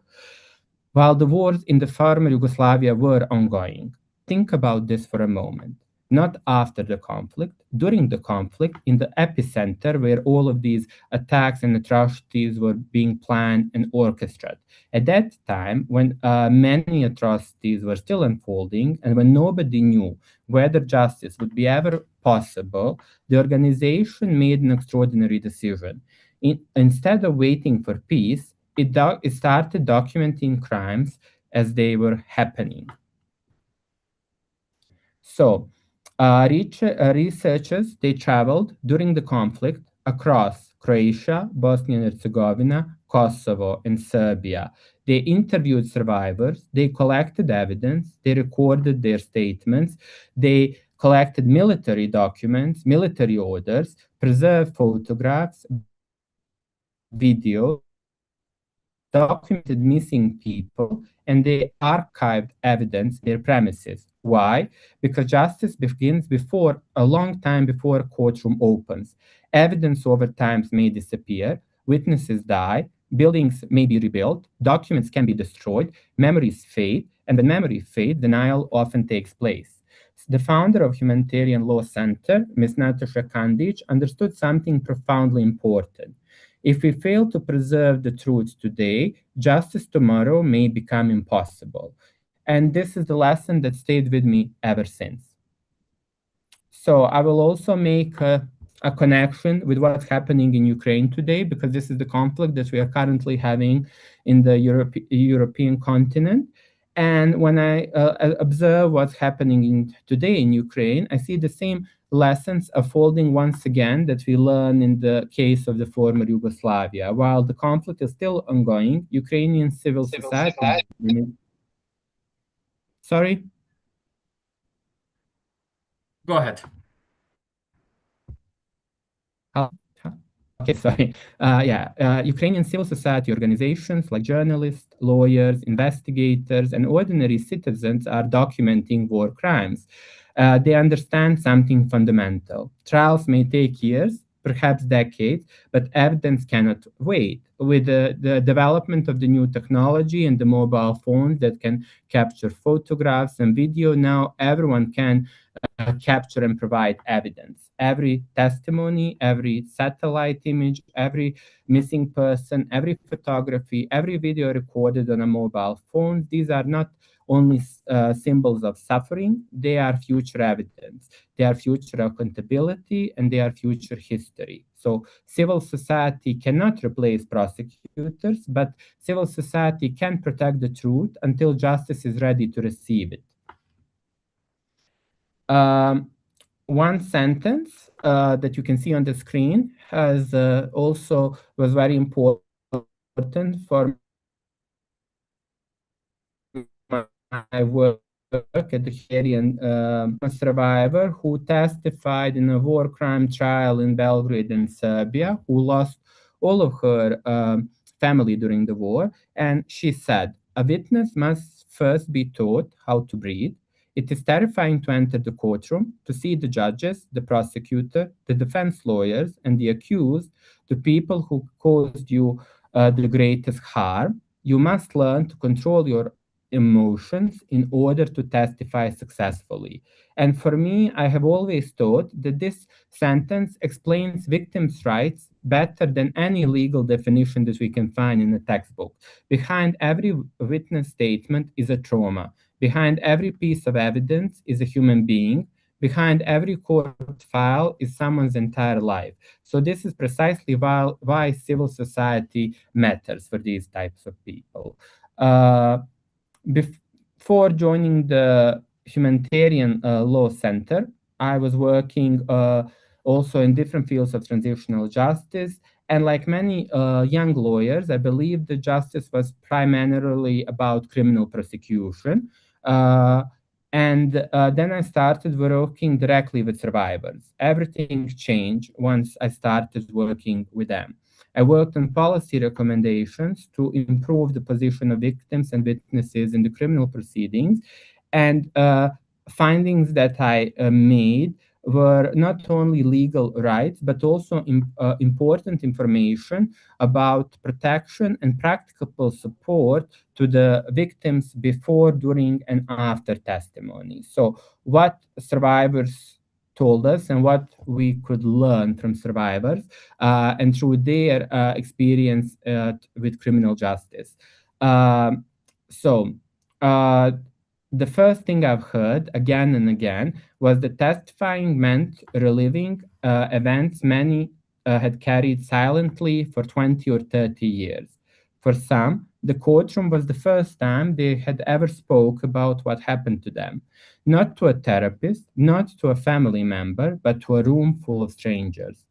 while the wars in the former Yugoslavia were ongoing. Think about this for a moment. Not after the conflict, during the conflict, in the epicenter where all of these attacks and atrocities were being planned and orchestrated. At that time, when many atrocities were still unfolding and when nobody knew whether justice would be ever possible, the organization made an extraordinary decision. Instead of waiting for peace, it started documenting crimes as they were happening. So, researchers, they traveled during the conflict across Croatia, Bosnia and Herzegovina, Kosovo, and Serbia. They interviewed survivors, they collected evidence, they recorded their statements, they collected military documents, military orders, preserved photographs, videos, documented missing people, and they archived evidence in their premises. Why? Because justice begins before a long time before a courtroom opens. Evidence over time may disappear, witnesses die, buildings may be rebuilt, documents can be destroyed, memories fade, and when memories fade, denial often takes place. The founder of Humanitarian Law Center, Ms. Natasha Kandic, understood something profoundly important. If we fail to preserve the truth today, justice tomorrow may become impossible. And this is the lesson that stayed with me ever since. So I will also make a connection with what's happening in Ukraine today, because this is the conflict that we are currently having in the European continent. And when I observe what's happening today in Ukraine, I see the same lessons unfolding once again that we learned in the case of the former Yugoslavia. While the conflict is still ongoing, Ukrainian civil society. Sorry? Go ahead. Okay, sorry. Ukrainian civil society organizations like journalists, lawyers, investigators, and ordinary citizens are documenting war crimes. They understand something fundamental. Trials may take years, perhaps decades, but evidence cannot wait. With the development of the new technology and the mobile phones that can capture photographs and video, now everyone can capture and provide evidence. Every testimony, every satellite image, every missing person, every photography, every video recorded on a mobile phone, these are not only symbols of suffering, they are future evidence. They are future accountability, and they are future history. So civil society cannot replace prosecutors, but civil society can protect the truth until justice is ready to receive it. One sentence that you can see on the screen has also was very important for my work at the Hungarian survivor who testified in a war crime trial in Belgrade in Serbia, who lost all of her family during the war. And she said, a witness must first be taught how to breathe. It is terrifying to enter the courtroom, to see the judges, the prosecutor, the defense lawyers, and the accused, the people who caused you the greatest harm. You must learn to control your emotions in order to testify successfully. And for me, I have always thought that this sentence explains victims' rights better than any legal definition that we can find in a textbook. Behind every witness statement is a trauma. Behind every piece of evidence is a human being. Behind every court file is someone's entire life. So this is precisely why civil society matters for these types of people. Before joining the Humanitarian Law Center, I was working also in different fields of transitional justice. And like many young lawyers, I believe the justice was primarily about criminal prosecution. And then I started working directly with survivors. Everything changed once I started working with them. I worked on policy recommendations to improve the position of victims and witnesses in the criminal proceedings. And findings that I made were not only legal rights, but also important information about protection and practical support to the victims before, during, and after testimony. So, what survivors told us and what we could learn from survivors and through their experience with criminal justice. So, the first thing I've heard again and again was that testifying meant reliving events many had carried silently for 20 or 30 years. For some, the courtroom was the first time they had ever spoke about what happened to them, not to a therapist, not to a family member, but to a room full of strangers.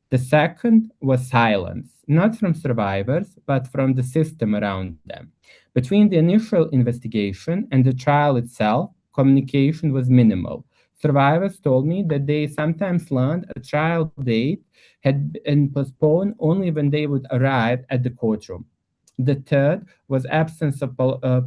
The second was silence, not from survivors, but from the system around them. Between the initial investigation and the trial itself, communication was minimal. Survivors told me that they sometimes learned a trial date had been postponed only when they would arrive at the courtroom. The third was absence of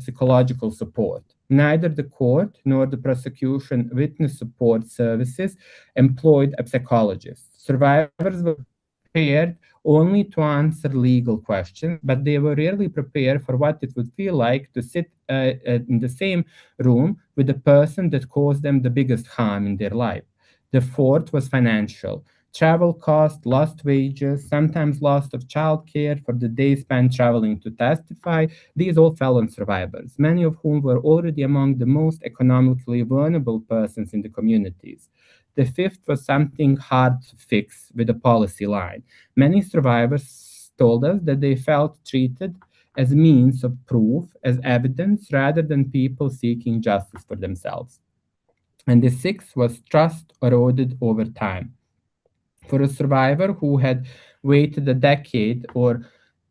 psychological support. Neither the court nor the prosecution witness support services employed a psychologist. Survivors were prepared only to answer legal questions, but they were rarely prepared for what it would feel like to sit in the same room with the person that caused them the biggest harm in their life. The fourth was financial. Travel costs, lost wages, sometimes loss of childcare for the days spent traveling to testify. These all fell on survivors, many of whom were already among the most economically vulnerable persons in the communities. The fifth was something hard to fix with a policy line. Many survivors told us that they felt treated as means of proof, as evidence, rather than people seeking justice for themselves. And the sixth was trust eroded over time. For a survivor who had waited a decade or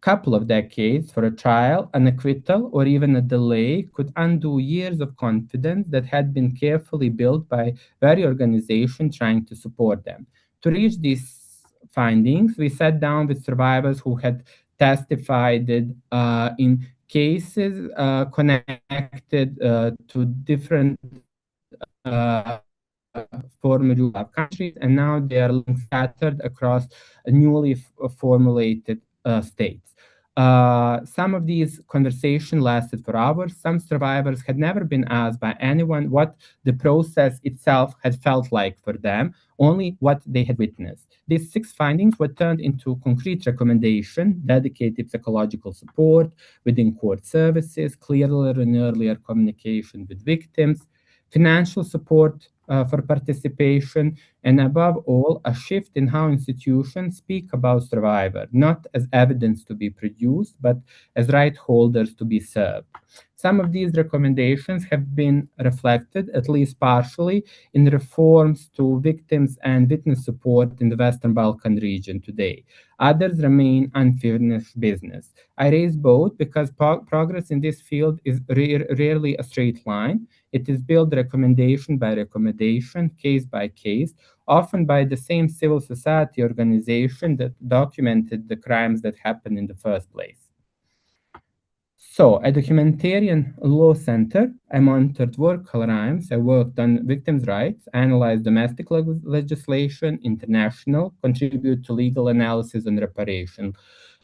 couple of decades for a trial, an acquittal, or even a delay could undo years of confidence that had been carefully built by very organization trying to support them. To reach these findings, we sat down with survivors who had testified in cases connected to different former Yugoslav countries, and now they are scattered across newly formulated states. Some of these conversations lasted for hours. Some survivors had never been asked by anyone what the process itself had felt like for them, only what they had witnessed. These six findings were turned into concrete recommendations: dedicated psychological support within court services, clearer and earlier communication with victims, financial support for participation, and above all, a shift in how institutions speak about survivor, not as evidence to be produced, but as right holders to be served. Some of these recommendations have been reflected, at least partially, in reforms to victims and witness support in the Western Balkan region today. Others remain unfinished business. I raise both because progress in this field is rarely a straight line. It is built recommendation by recommendation, case by case, often by the same civil society organization that documented the crimes that happened in the first place. So, at the Humanitarian Law Center, I monitored war crimes, I worked on victims' rights, analyzed domestic legislation, international, contribute to legal analysis and reparation.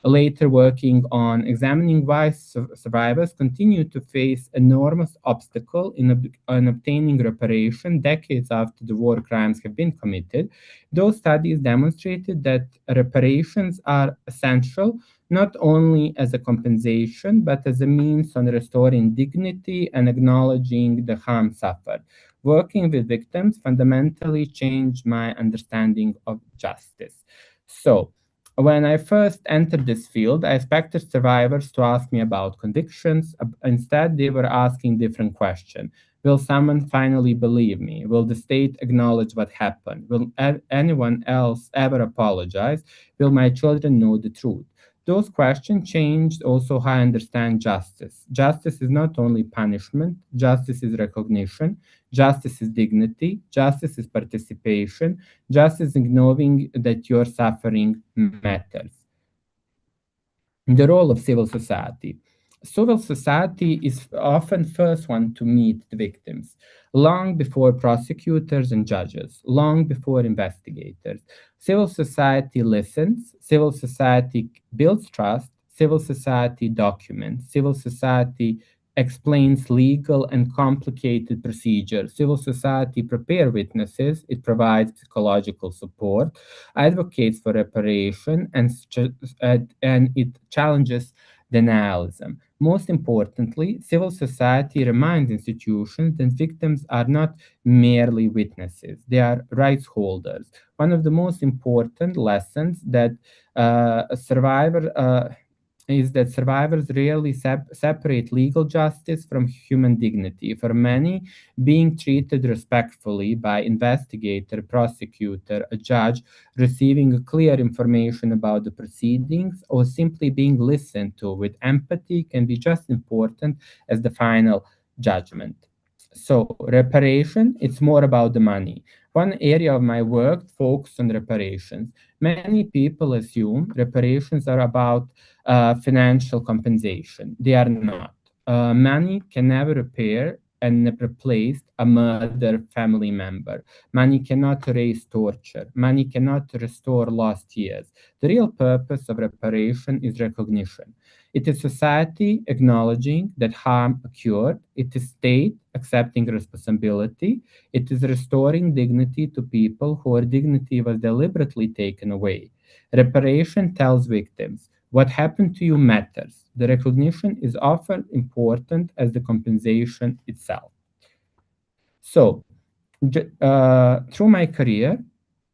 Later, working on examining why survivors continue to face enormous obstacle in obtaining reparation decades after the war crimes have been committed. Those studies demonstrated that reparations are essential not only as a compensation, but as a means on restoring dignity and acknowledging the harm suffered. Working with victims fundamentally changed my understanding of justice. So, when I first entered this field, I expected survivors to ask me about convictions. Instead, they were asking different questions. Will someone finally believe me? Will the state acknowledge what happened? Will anyone else ever apologize? Will my children know the truth? Those questions changed also how I understand justice. Justice is not only punishment, justice is recognition, justice is dignity, justice is participation, justice is knowing that your suffering matters. The role of civil society. Civil society is often first one to meet the victims, long before prosecutors and judges, long before investigators. Civil society listens, civil society builds trust, civil society documents, civil society explains legal and complicated procedures. Civil society prepare witnesses, it provides psychological support, advocates for reparation, and it challenges denialism. Most importantly, civil society reminds institutions that victims are not merely witnesses, they are rights holders. One of the most important lessons that a survivor is that survivors rarely separate legal justice from human dignity. For many, being treated respectfully by investigator, prosecutor, a judge, receiving clear information about the proceedings, or simply being listened to with empathy can be just important as the final judgment. So, reparation, it's more about the money. One area of my work focused on reparations. Many people assume reparations are about financial compensation. They are not. Money can never repair and replace a murdered family member. Money cannot erase torture. Money cannot restore lost years. The real purpose of reparation is recognition. It is society acknowledging that harm occurred. It is state accepting responsibility. It is restoring dignity to people whose dignity was deliberately taken away. Reparation tells victims what happened to you matters. The recognition is often important as the compensation itself. So, through my career,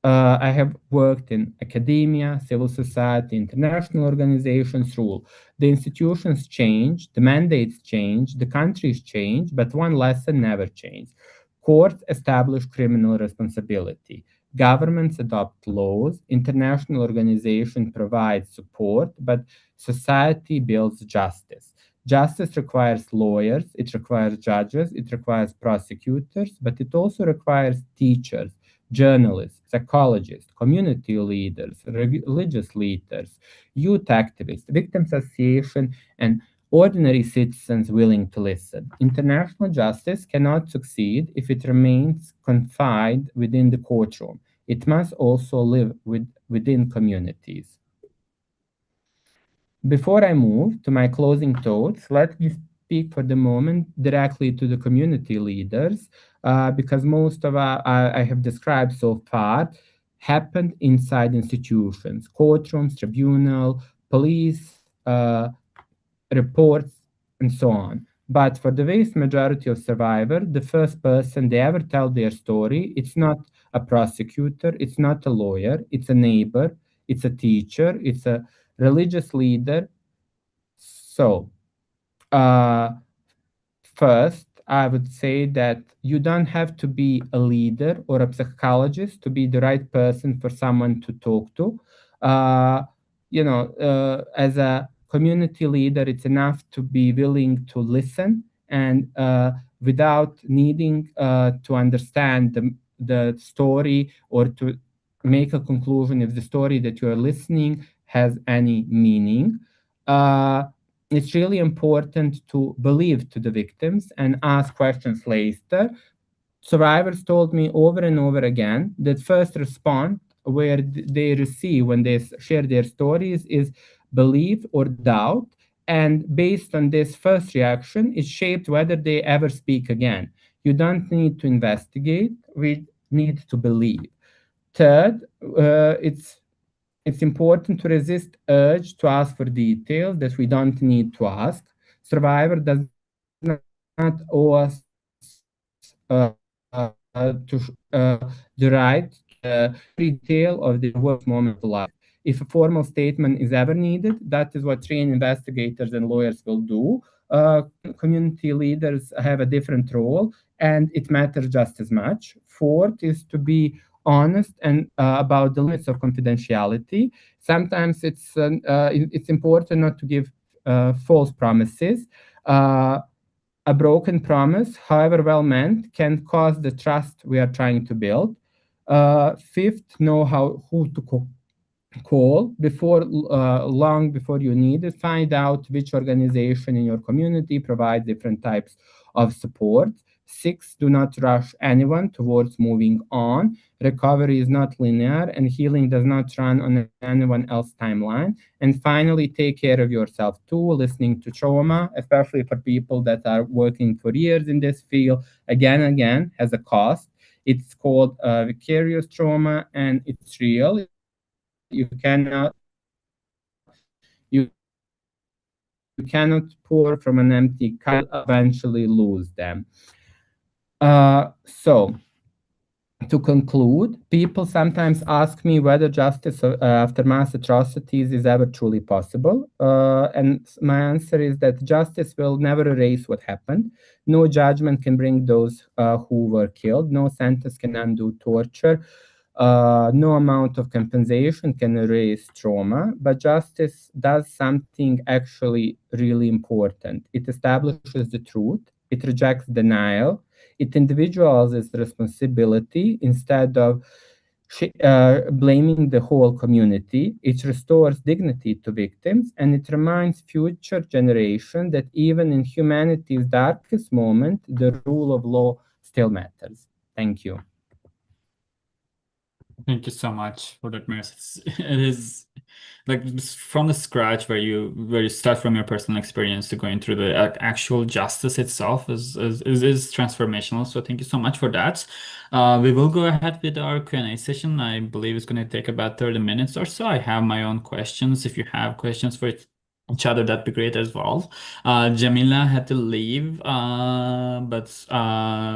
I have worked in academia, civil society, international organizations, rule. The institutions change, the mandates change, the countries change, but one lesson never changed. Courts establish criminal responsibility. Governments adopt laws, international organizations provide support, but society builds justice. Justice requires lawyers, it requires judges, it requires prosecutors, but it also requires teachers, journalists, psychologists, community leaders, religious leaders, youth activists, victims association, and ordinary citizens willing to listen. International justice cannot succeed if it remains confined within the courtroom. It must also live within communities. Before I move to my closing thoughts, let me speak for the moment directly to the community leaders, because most of what I have described so far happened inside institutions, courtrooms, tribunal, police, reports, and so on. But for the vast majority of survivors, the first person they ever tell their story, it's not a prosecutor, it's not a lawyer, it's a neighbor, it's a teacher, it's a religious leader. So, uh, First, I would say that you don't have to be a leader or a psychologist to be the right person for someone to talk to. Uh, as a community leader, it's enough to be willing to listen and without needing to understand the story or to make a conclusion if the story that you are listening has any meaning. Uh, it's really important to believe to the victims and ask questions later. Survivors told me over and over again that first response where they receive when they share their stories is belief or doubt. And based on this first reaction, it shaped whether they ever speak again. You don't need to investigate, we need to believe. Third, it's important to resist urge to ask for details that we don't need to ask. Survivor does not owe us to the right every detail of their worst moment of life. If a formal statement is ever needed, that is what trained investigators and lawyers will do. Community leaders have a different role, and it matters just as much. Fourth is to be honest and about the limits of confidentiality. Sometimes it's important not to give false promises. A broken promise, however well meant, can cause the trust we are trying to build. Fifth, know who to call before long before you need it. Find out which organization in your community provides different types of support. Six, do not rush anyone towards moving on. Recovery is not linear, and healing does not run on anyone else's timeline. And finally, take care of yourself too. Listening to trauma, especially for people that are working for years in this field, again and again, has a cost. It's called vicarious trauma, and it's real. You cannot pour from an empty cup. Eventually lose them. So to conclude, people sometimes ask me whether justice after mass atrocities is ever truly possible. And my answer is that justice will never erase what happened. No judgment can bring those who were killed. No sentence can undo torture. No amount of compensation can erase trauma, but justice does something actually really important. It establishes the truth, it rejects denial, it individualizes responsibility instead of blaming the whole community. It restores dignity to victims, and it reminds future generations that even in humanity's darkest moment, the rule of law still matters. Thank you. Thank you so much for that, Mirs. It is like from the scratch where you start from your personal experience to going through the actual justice itself is transformational. So thank you so much for that. We will go ahead with our Q&A session. I believe it's going to take about 30 minutes or so. I have my own questions. If you have questions for each other, that'd be great as well. Jamila had to leave, but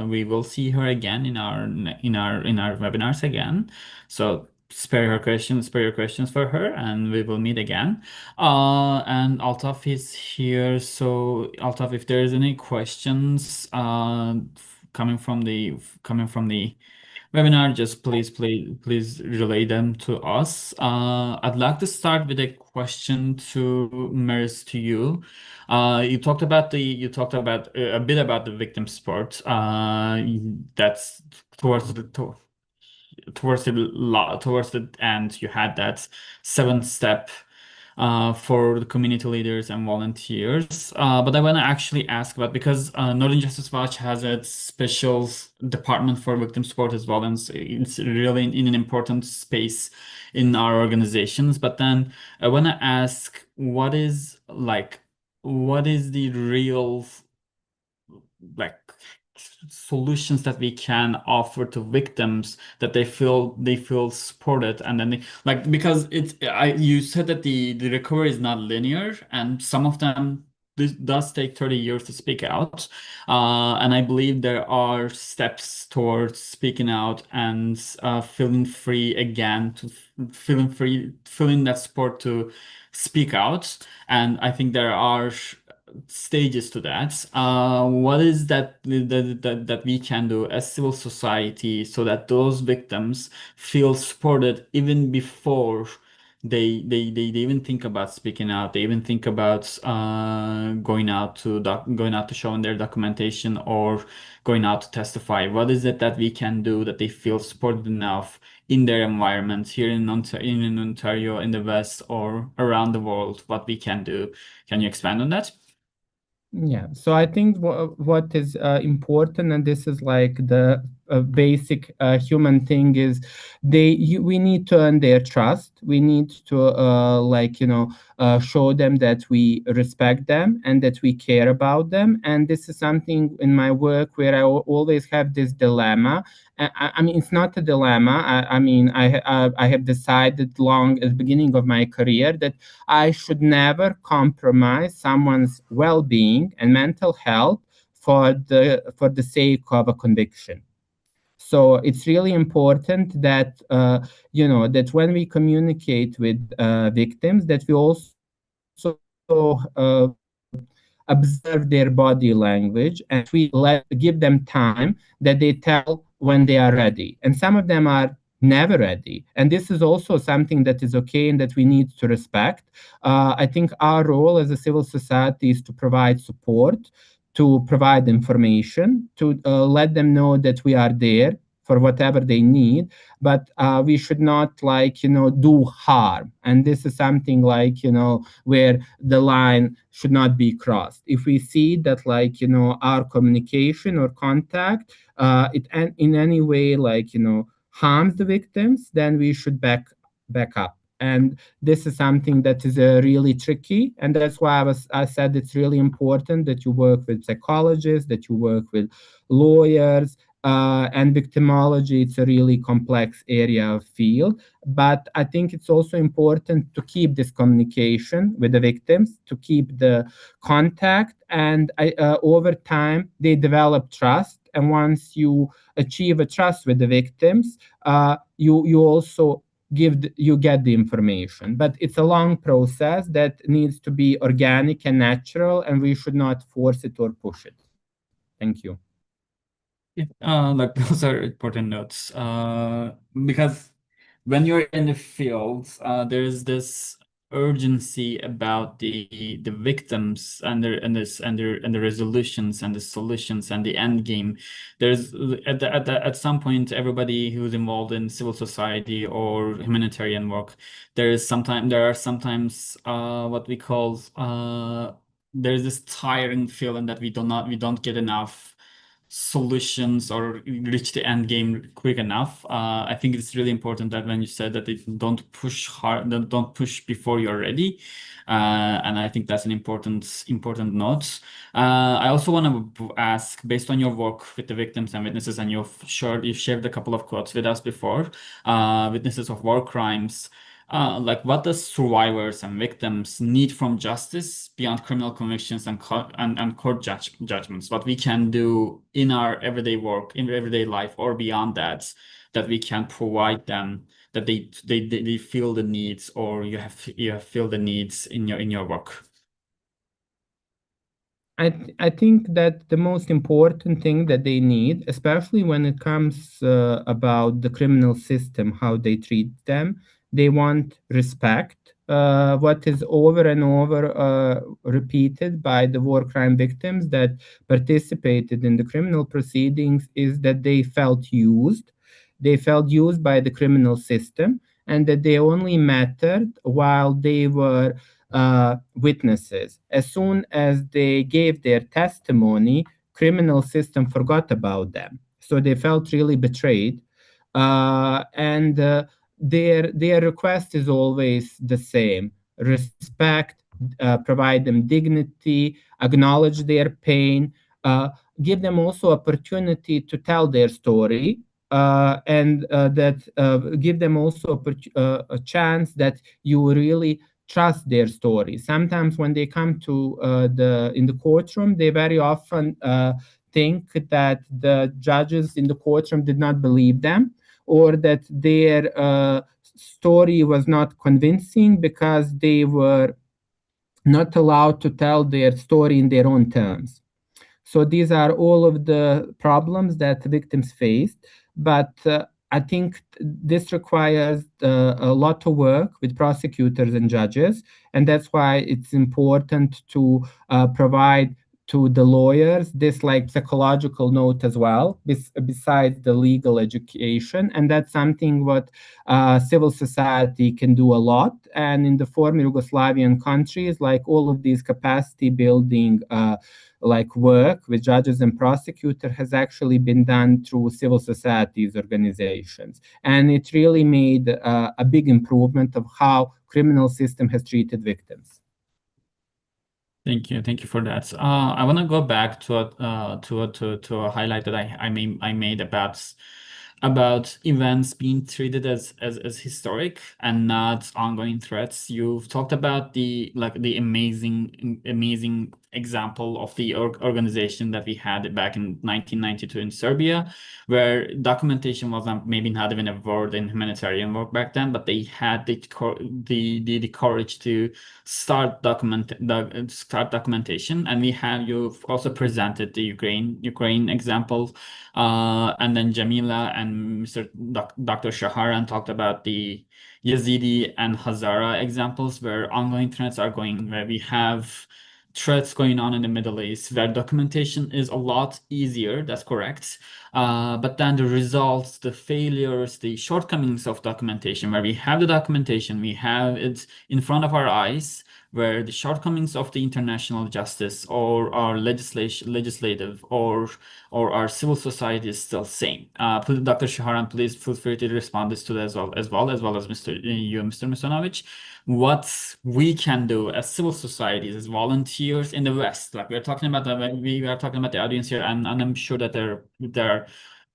we will see her again in our webinars again. So spare your questions for her, and we will meet again. And Altaf is here. So Altaf, if there is any questions coming from the webinar, just please relay them to us. I'd like to start with a question to Mirs, to you. You talked about a bit about the victim support. That's towards the end. You had that 7-step for the community leaders and volunteers. But I want to actually ask about, because Northern Justice Watch has a special department for victim support as well, and it's really in an important space in our organizations. But then I want to ask, what is the real solutions that we can offer to victims that they feel supported, and then because you said that the recovery is not linear, and some of them this does take 30 years to speak out, and I believe there are steps towards speaking out and feeling free again, to feeling that support to speak out. And I think there are stages to that. What is that we can do as civil society so that those victims feel supported even before they even think about speaking out. They even think about going out to show in their documentation or going out to testify. What is it that we can do that they feel supported enough in their environment here in Ontario, in the West, or around the world? What we can do? Can you expand on that? Yeah, so I think what is important, and this is like the basic human thing, is we need to earn their trust. We need to show them that we respect them and that we care about them. And this is something in my work where I always have this dilemma. I mean, it's not a dilemma. I mean, I have decided long at the beginning of my career that I should never compromise someone's well-being and mental health for the sake of a conviction. So it's really important that that when we communicate with victims, that we also observe their body language, and we give them time that they tell when they are ready. And some of them are never ready. And this is also something that is okay and that we need to respect. I think our role as a civil society is to provide support, to provide information, to let them know that we are there for whatever they need, but we should not do harm. And this is something where the line should not be crossed. If we see that our communication or contact it in any way harms the victims, then we should back up. And this is something that is really tricky, and that's why I said it's really important that you work with psychologists, that you work with lawyers, and victimology. It's a really complex area of field, but I think it's also important to keep this communication with the victims, to keep the contact, and over time they develop trust. And once you achieve a trust with the victims, you also you get the information. But it's a long process that needs to be organic and natural, and we should not force it or push it. Thank you. Yeah, like those are important notes. Because when you're in the field, there's this urgency about the victims and the resolutions and the solutions and the end game. There's at some point, everybody who's involved in civil society or humanitarian work, there are sometimes what we call there's this tiring feeling that we don't get enough solutions or reach the end game quick enough. I think it's really important that when you said that they don't push hard, don't push before you're ready. And I think that's an important note. I also want to ask, based on your work with the victims and witnesses, and you've shared a couple of quotes with us before, witnesses of war crimes. What does survivors and victims need from justice beyond criminal convictions and court judgments? What we can do in our everyday work, in everyday life, or beyond that, that we can provide them, that they feel the needs, or you have feel the needs in your work. I think that the most important thing that they need, especially when it comes about the criminal system, how they treat them, they want respect. What is over and over repeated by the war crime victims that participated in the criminal proceedings is that they felt used. They felt used by the criminal system, and that they only mattered while they were witnesses. As soon as they gave their testimony, criminal system forgot about them. So they felt really betrayed. And their request is always the same: respect, provide them dignity, acknowledge their pain, give them also opportunity to tell their story, and that give them also a chance that you really trust their story. Sometimes when they come to in the courtroom, they very often think that the judges in the courtroom did not believe them, or that their story was not convincing because they were not allowed to tell their story in their own terms. So these are all of the problems that victims faced, but I think this requires a lot of work with prosecutors and judges, and that's why it's important to provide to the lawyers this like psychological note as well, besides the legal education, and that's something what civil society can do a lot. And in the former Yugoslavian countries, like all of these capacity building like work with judges and prosecutor has actually been done through civil societies organizations, and it really made a big improvement of how criminal system has treated victims. Thank you for that. I want to go back to a highlight that I made about events being treated as historic and not ongoing threats. You've talked about the amazing example of the organization that we had back in 1992 in Serbia, where documentation was maybe not even a word in humanitarian work back then, but they had the courage to start documentation. And you've also presented the Ukraine example, and then Jamila and Dr. Shaharan talked about the Yazidi and Hazara examples, where ongoing threats are going, where we have threats going on in the Middle East, where documentation is a lot easier. That's correct. But then the results, the failures, the shortcomings of documentation, where we have the documentation, we have it in front of our eyes, where the shortcomings of the international justice or our legislative or our civil society is still same. Dr. Shaharan, please feel free to respond this to that as well as Mr. Misanovic. What we can do as civil societies, as volunteers in the West, like we are talking about the audience here, and I'm sure that there are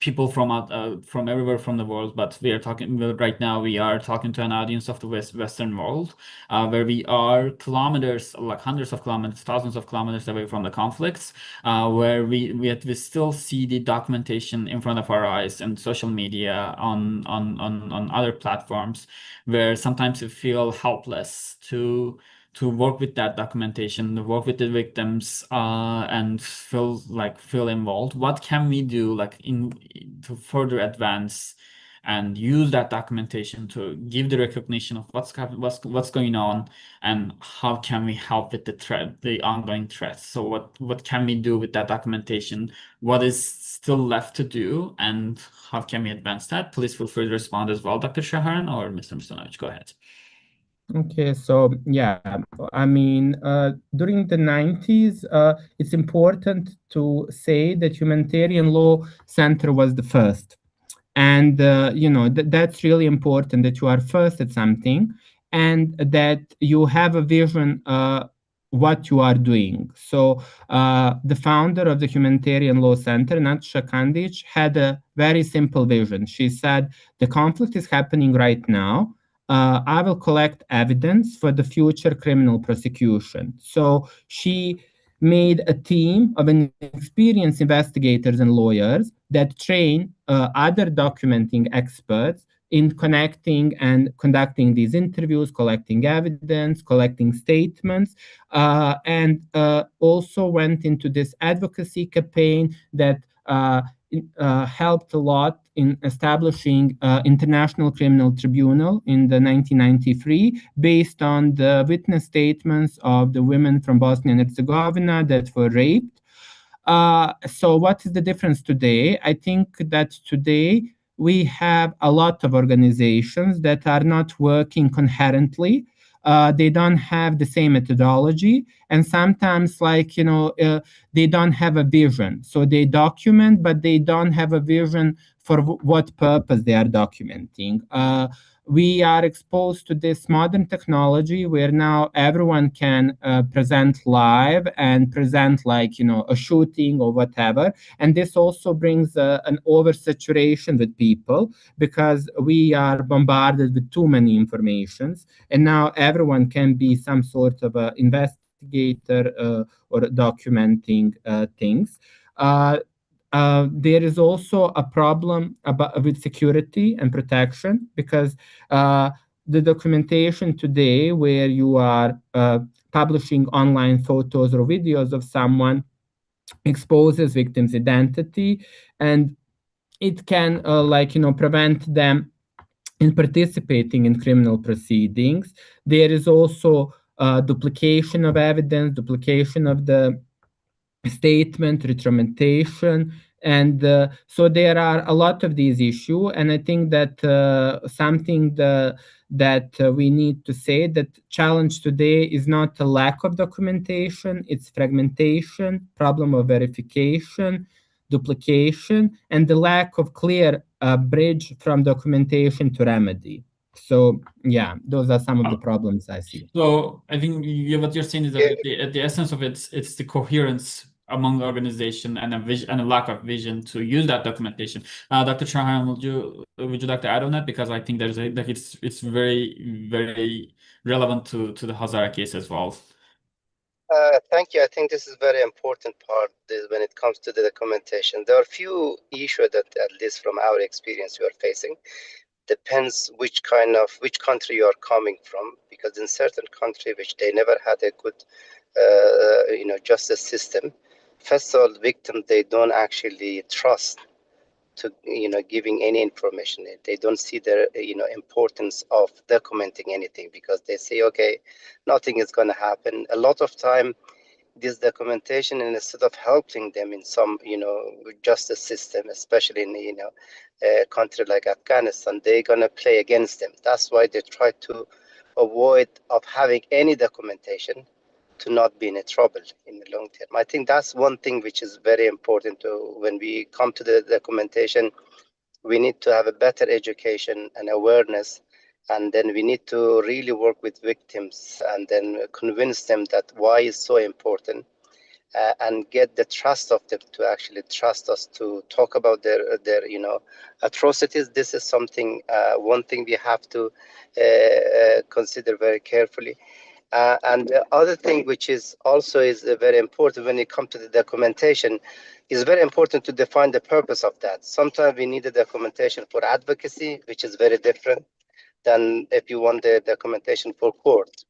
people from everywhere from the world, but right now we are talking to an audience of the Western world, where we are kilometers, like hundreds of kilometers, thousands of kilometers away from the conflicts, where we still see the documentation in front of our eyes and social media on other platforms, where sometimes we feel helpless to work with that documentation, to work with the victims, and feel involved. What can we do to further advance and use that documentation to give the recognition of what's going on, and how can we help with the ongoing threats? So what can we do with that documentation? What is still left to do, and how can we advance that? Please feel free to respond as well, Dr. Shaharan or Mr. Mustanovic. Go ahead. Okay, so yeah, I mean, during the 90s, it's important to say that Humanitarian Law Center was the first. And, that's really important, that you are first at something and that you have a vision what you are doing. So the founder of the Humanitarian Law Center, Nataša Kandić, had a very simple vision. She said, the conflict is happening right now. I will collect evidence for the future criminal prosecution. So she made a team of experienced investigators and lawyers that train other documenting experts in connecting and conducting these interviews, collecting evidence, collecting statements, and also went into this advocacy campaign that helped a lot in establishing International Criminal Tribunal in the 1993, based on the witness statements of the women from Bosnia and Herzegovina that were raped. So what is the difference today? I think that today we have a lot of organizations that are not working coherently. They don't have the same methodology, and sometimes they don't have a vision. So they document, but they don't have a vision for what purpose they are documenting. We are exposed to this modern technology where now everyone can present live and present a shooting or whatever. And this also brings an oversaturation with people, because we are bombarded with too many informations. And now everyone can be some sort of an investigator or documenting things. There is also a problem with security and protection, because the documentation today, where you are publishing online photos or videos of someone exposes victim's identity, and it can prevent them in participating in criminal proceedings. There is also duplication of evidence, duplication of the statement, retraumatization, and so there are a lot of these issues. And I think that something that we need to say, that challenge today is not a lack of documentation, it's fragmentation, problem of verification, duplication, and the lack of clear bridge from documentation to remedy. So yeah, those are some of the problems I see. So I think what you're saying is that the essence of it's the coherence among the organization and a vision and a lack of vision to use that documentation. Dr. Shahan, would you like to add on that? Because I think it's very relevant to the Hazara case as well. Thank you. I think this is a very important part when it comes to the documentation. There are a few issues that, at least from our experience, we are facing. Depends which country you are coming from, because in certain country which they never had a good justice system, first of all, victims, they don't actually trust to giving any information. They don't see the importance of documenting anything, because they say, okay, nothing is going to happen. A lot of time this documentation, and instead of helping them in some justice system, especially in a country like Afghanistan, they're going to play against them. That's why they try to avoid of having any documentation, to not be in a trouble in the long term. I think that's one thing which is very important. When we come to the documentation, we need to have a better education and awareness, and then we need to really work with victims and then convince them that why is so important, and get the trust of them to actually trust us to talk about their atrocities. This is something, one thing we have to consider very carefully. And the other thing which is also very important when it comes to the documentation, is very important to define the purpose of that. Sometimes we need the documentation for advocacy, which is very different than if you want the documentation for court.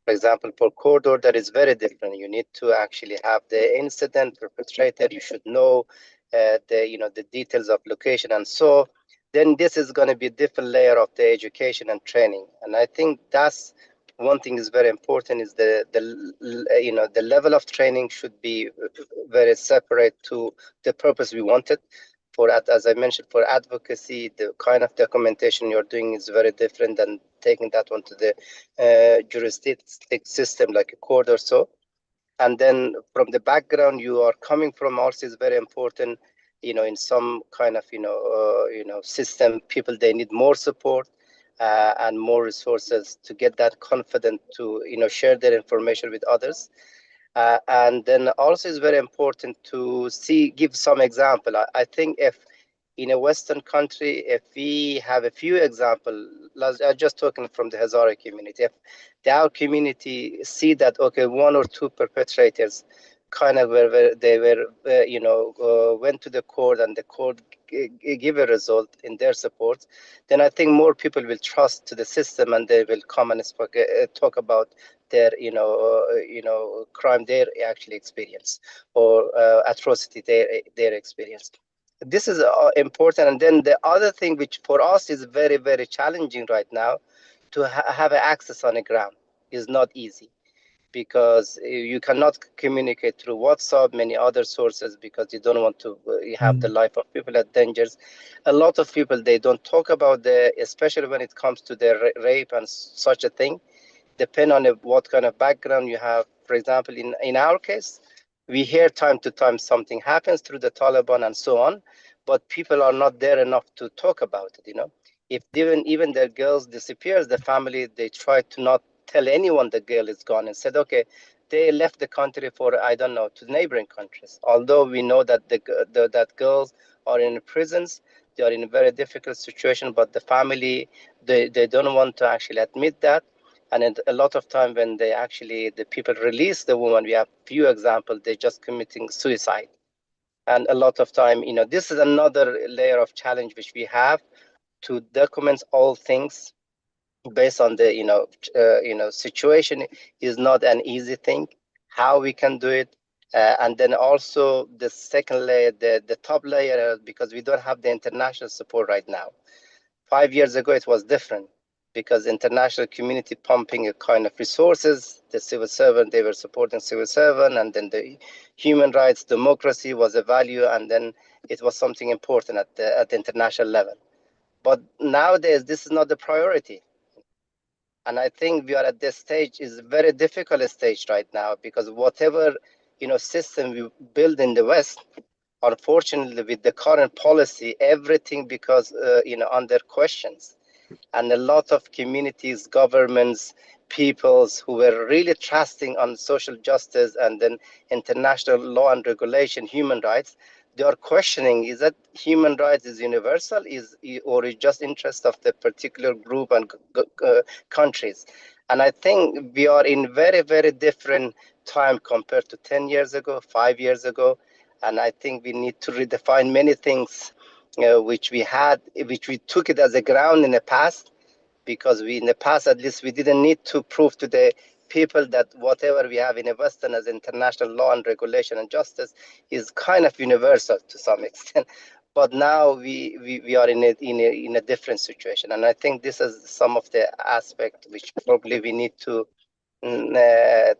For example, for court order is very different. You need to actually have the incident perpetrator. You should know the details of location, and so then this is going to be a different layer of the education and training. And I think that's one thing is very important, is the level of training should be very separate to the purpose we wanted. For, as I mentioned, for advocacy, the kind of documentation you're doing is very different than taking that one to the juristic system like a court or so. And then from the background you are coming from also is very important. In some kind of system, people, they need more support and more resources to get that confident to share their information with others. And then also it's very important to give some example. I think if in a Western country, if we have a few examples, I'm just talking from the Hazara community, if our community see that, okay, one or two perpetrators kind of went to the court and the court give a result in their support, then I think more people will trust to the system, and they will come and talk about their crime they actually experience, or atrocity they experienced. This is important. And then the other thing which for us is very, very challenging right now, to have access on the ground is not easy, because you cannot communicate through WhatsApp, many other sources, because you don't want to have the life of people at dangers. A lot of people, they don't talk about especially when it comes to the rape and such a thing, depend on what kind of background you have. For example, in our case, we hear time to time something happens through the Taliban and so on, but people are not there enough to talk about it. If even their girls disappears, the family, they try to not tell anyone the girl is gone, and said, okay, they left the country for, I don't know, to neighboring countries. Although we know that that girls are in prisons, they are in a very difficult situation, but the family, they don't want to actually admit that. And a lot of time when the people release the woman, we have few examples, they're just committing suicide. And a lot of time, this is another layer of challenge which we have to document all things based on the situation is not an easy thing. How we can do it, and then also the second layer, the top layer, because we don't have the international support right now. 5 years ago, it was different because international community pumping a kind of resources. The civil servant, they were supporting civil servant, and then the human rights, democracy was a value, and then it was something important at the international level. But nowadays, this is not the priority. And I think we are at this stage is a very difficult stage right now, because whatever system we build in the West, unfortunately, with the current policy, everything because under questions, and a lot of communities, governments, peoples who were really trusting on social justice and then international law and regulation, human rights, they are questioning: is that human rights is universal, or is just interest of the particular group and countries? And I think we are in very, very different time compared to 10 years ago, 5 years ago. And I think we need to redefine many things which we took it as a ground in the past, because in the past, at least, we didn't need to prove to the people that whatever we have in the Western as international law and regulation and justice is kind of universal to some extent. But now we are in a different situation. And I think this is some of the aspect which probably we need to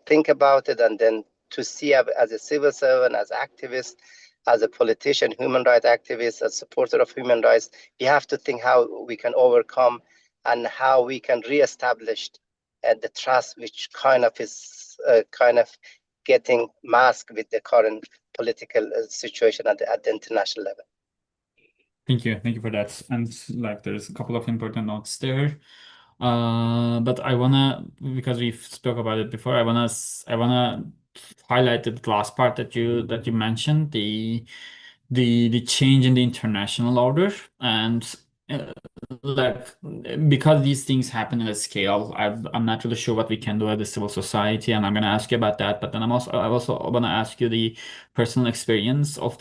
think about it, and then to see as a civil servant, as activist, as a politician, human rights activist, as supporter of human rights, we have to think how we can overcome and how we can reestablish the trust, which kind of is getting masked with the current political situation at the international level. Thank you for that. And there's a couple of important notes there. But I wanna, because we've spoke about it before, I wanna highlight the last part that you mentioned, the change in the international order. And because these things happen at a scale, I'm not really sure what we can do as a civil society, and I'm going to ask you about that. But then I also want to ask you the personal experience of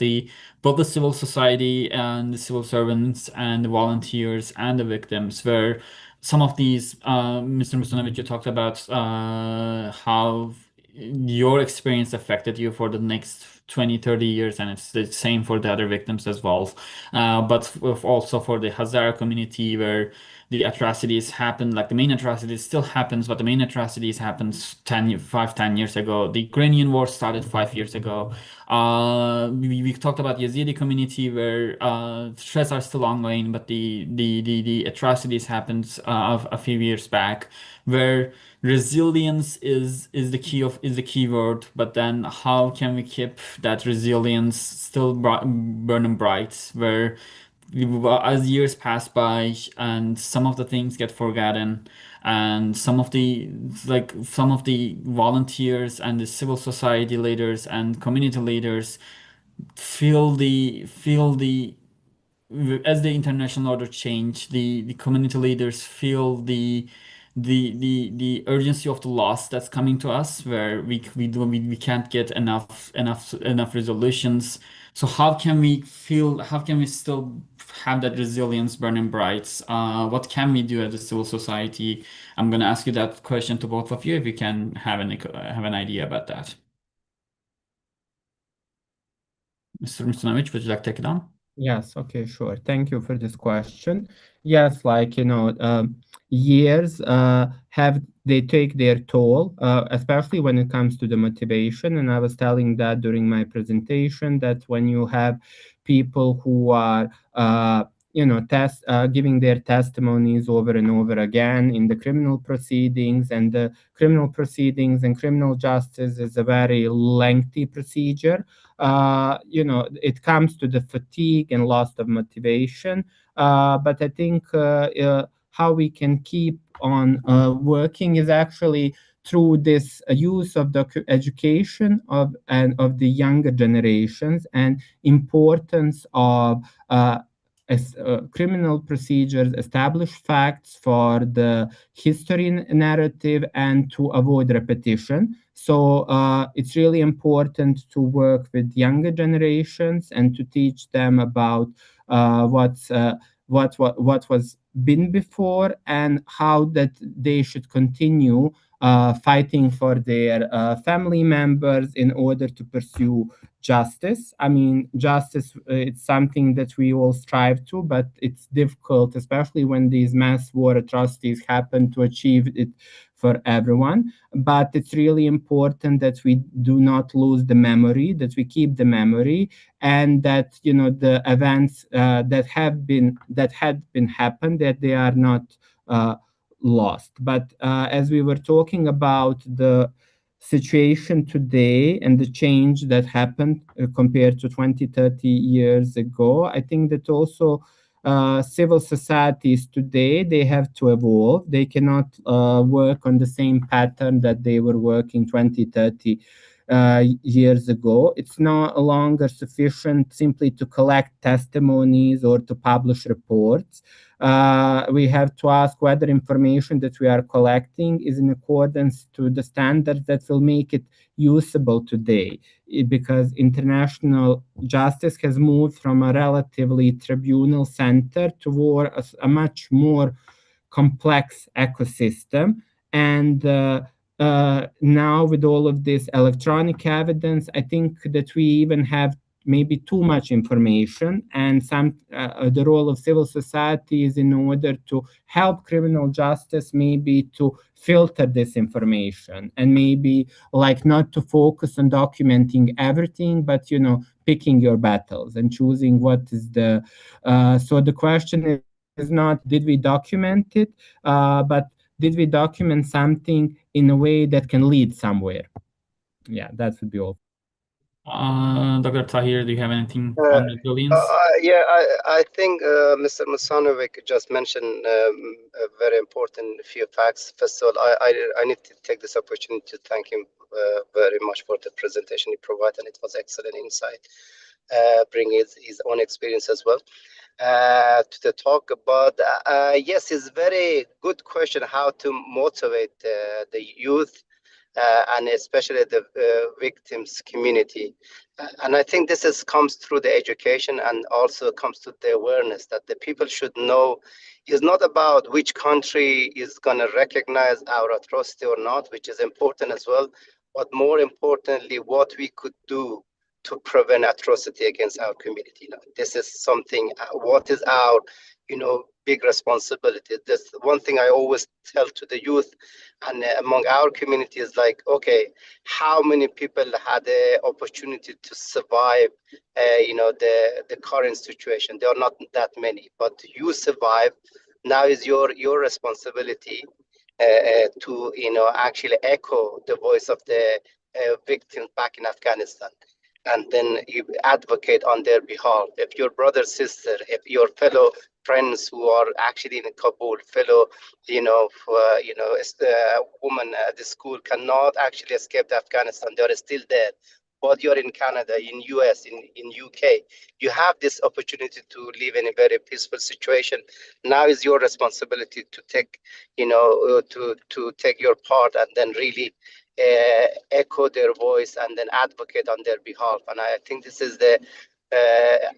both the civil society and the civil servants and the volunteers and the victims, where some of these, Mr. Musanovic, you talked about how your experience affected you for the next 20, 30 years, and it's the same for the other victims as well. But also for the Hazara community, where the atrocities happen, like the main atrocities still happens, but the main atrocities happened 10 years ago. The Ukrainian war started 5 years ago. We talked about Yazidi community, where threats are still ongoing, but the atrocities happened a few years back, where resilience is the key word. But then how can we keep that resilience still burning bright, where as years pass by and some of the things get forgotten, and some of the volunteers and the civil society leaders and community leaders feel the as the international order change, the community leaders feel the urgency of the loss that's coming to us, where we can't get enough resolutions. So how can we still have that resilience burning bright? What can we do as a civil society? I'm going to ask you that question to both of you, if you can have an idea about that. Mr. Mustanovic, would you like to take it on? Yes, okay, sure. Thank you for this question. Yes, years they take their toll, especially when it comes to the motivation. And I was telling that during my presentation, that when you have people who are giving their testimonies over and over again in the criminal proceedings, and the criminal proceedings and criminal justice is a very lengthy procedure. It comes to the fatigue and loss of motivation. But I think how we can keep on working is actually through this use of the education of the younger generations, and importance of criminal procedures, establish facts for the history narrative, and to avoid repetition. So it's really important to work with younger generations and to teach them about what was been before, and how that they should continue fighting for their family members in order to pursue justice. I mean, justice, it's something that we all strive to, but it's difficult, especially when these mass war atrocities happen, to achieve it for everyone. But it's really important that we do not lose the memory, that we keep the memory, and that, you know, the events that had been happened, that they are not lost. But as we were talking about the situation today and the change that happened compared to 20, 30 years ago, I think that also civil societies today, they have to evolve. They cannot work on the same pattern that they were working 20, 30 years ago. It's no longer sufficient simply to collect testimonies or to publish reports. We have to ask whether information that we are collecting is in accordance to the standards that will make it usable today, because international justice has moved from a relatively tribunal center toward a much more complex ecosystem. And now with all of this electronic evidence, I think that we even have maybe too much information, and the role of civil society is in order to help criminal justice maybe to filter this information, and maybe like not to focus on documenting everything, but, you know, picking your battles and choosing what is the so the question is not did we document it, but did we document something in a way that can lead somewhere? Yeah, that would be all. Dr. Tahir, do you have anything on resilience? Yeah, I think Mr. Musanovic just mentioned a very important few facts. First of all, I need to take this opportunity to thank him very much for the presentation he provided, and it was excellent insight, bringing his own experience as well to the talk. But yes, it's a very good question how to motivate the youth and especially the victims community. And I think this comes through the education, and also comes to the awareness that the people should know is not about which country is going to recognize our atrocity or not, which is important as well, but more importantly, what we could do to prevent atrocity against our community. This is something, what is our, big responsibility. That's one thing I always tell to the youth and among our community is like, okay, how many people had the opportunity to survive, the current situation? There are not that many, but you survive. Now is your responsibility to, actually echo the voice of the victims back in Afghanistan. And then you advocate on their behalf. If your brother, sister, if your fellow friends who are actually in Kabul, fellow, woman at the school cannot actually escape to Afghanistan, they are still there. But you're in Canada, in US, in UK, you have this opportunity to live in a very peaceful situation. Now is your responsibility to take, to take your part, and then really echo their voice and then advocate on their behalf. And I think this is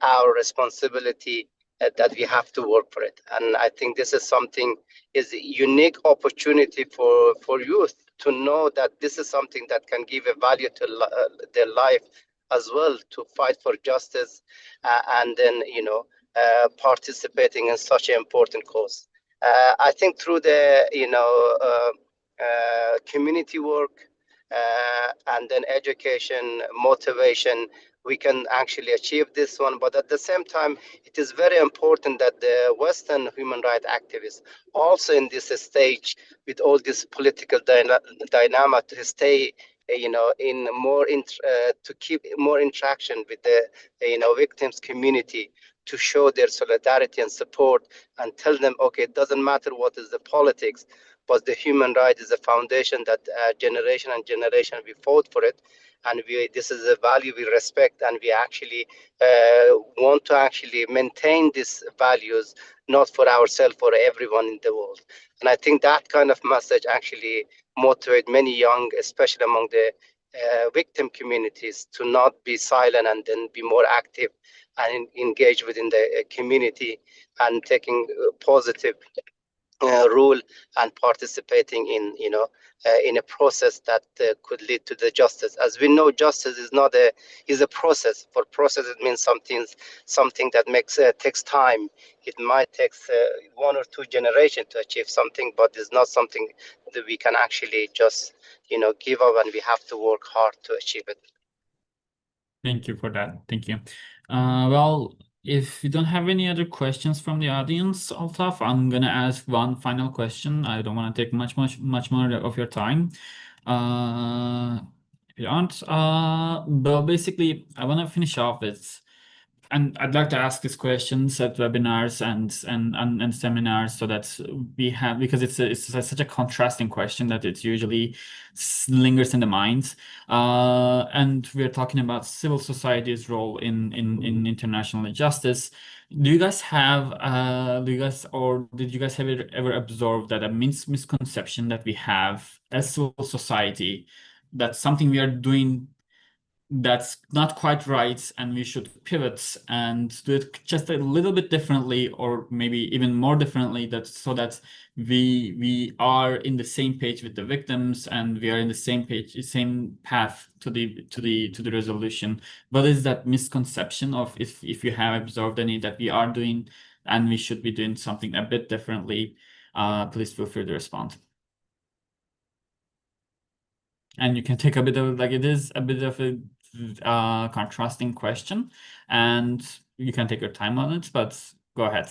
our responsibility that we have to work for it. And I think this is something, is a unique opportunity for youth to know that this is something that can give a value to their life as well, to fight for justice and then, participating in such an important cause. I think through the, community work and then education, motivation, we can actually achieve this one. But at the same time, it is very important that the Western human rights activists also in this stage with all this political dynamic to stay, in more to keep more interaction with the, victims community, to show their solidarity and support and tell them, okay, it doesn't matter what is the politics, but the human right is a foundation that generation and generation we fought for it, and this is a value we respect, and we actually want to actually maintain these values, not for ourselves, for everyone in the world. And I think that kind of message actually motivate many young, especially among the victim communities to not be silent and then be more active and engage within the community and taking positive role and participating in a process that could lead to the justice. As we know, justice is a process. For process, it means something that takes time. It might take 1 or 2 generations to achieve something, but it's not something that we can actually just give up, and we have to work hard to achieve it. Thank you for that. Thank you. Well, if you don't have any other questions from the audience, Altaf, I'm gonna ask one final question. I don't want to take much more of your time. If you aren't, but basically, I want to finish off with, and I'd like to ask these questions at webinars and seminars so that we have, because it's such a contrasting question that it usually lingers in the minds. And we're talking about civil society's role in international justice. Do you guys have did you guys have ever observed that a misconception that we have as civil society, that something we are doing that's not quite right and we should pivot and do it just a little bit differently, or maybe even more differently, that so that we are in the same page with the victims and we are in the same path to the resolution? What is that misconception of, if you have observed any, that we are doing and we should be doing something a bit differently? Please feel free to respond. And you can take a bit of, like, it is a bit of a contrasting question, and you can take your time on it, but go ahead.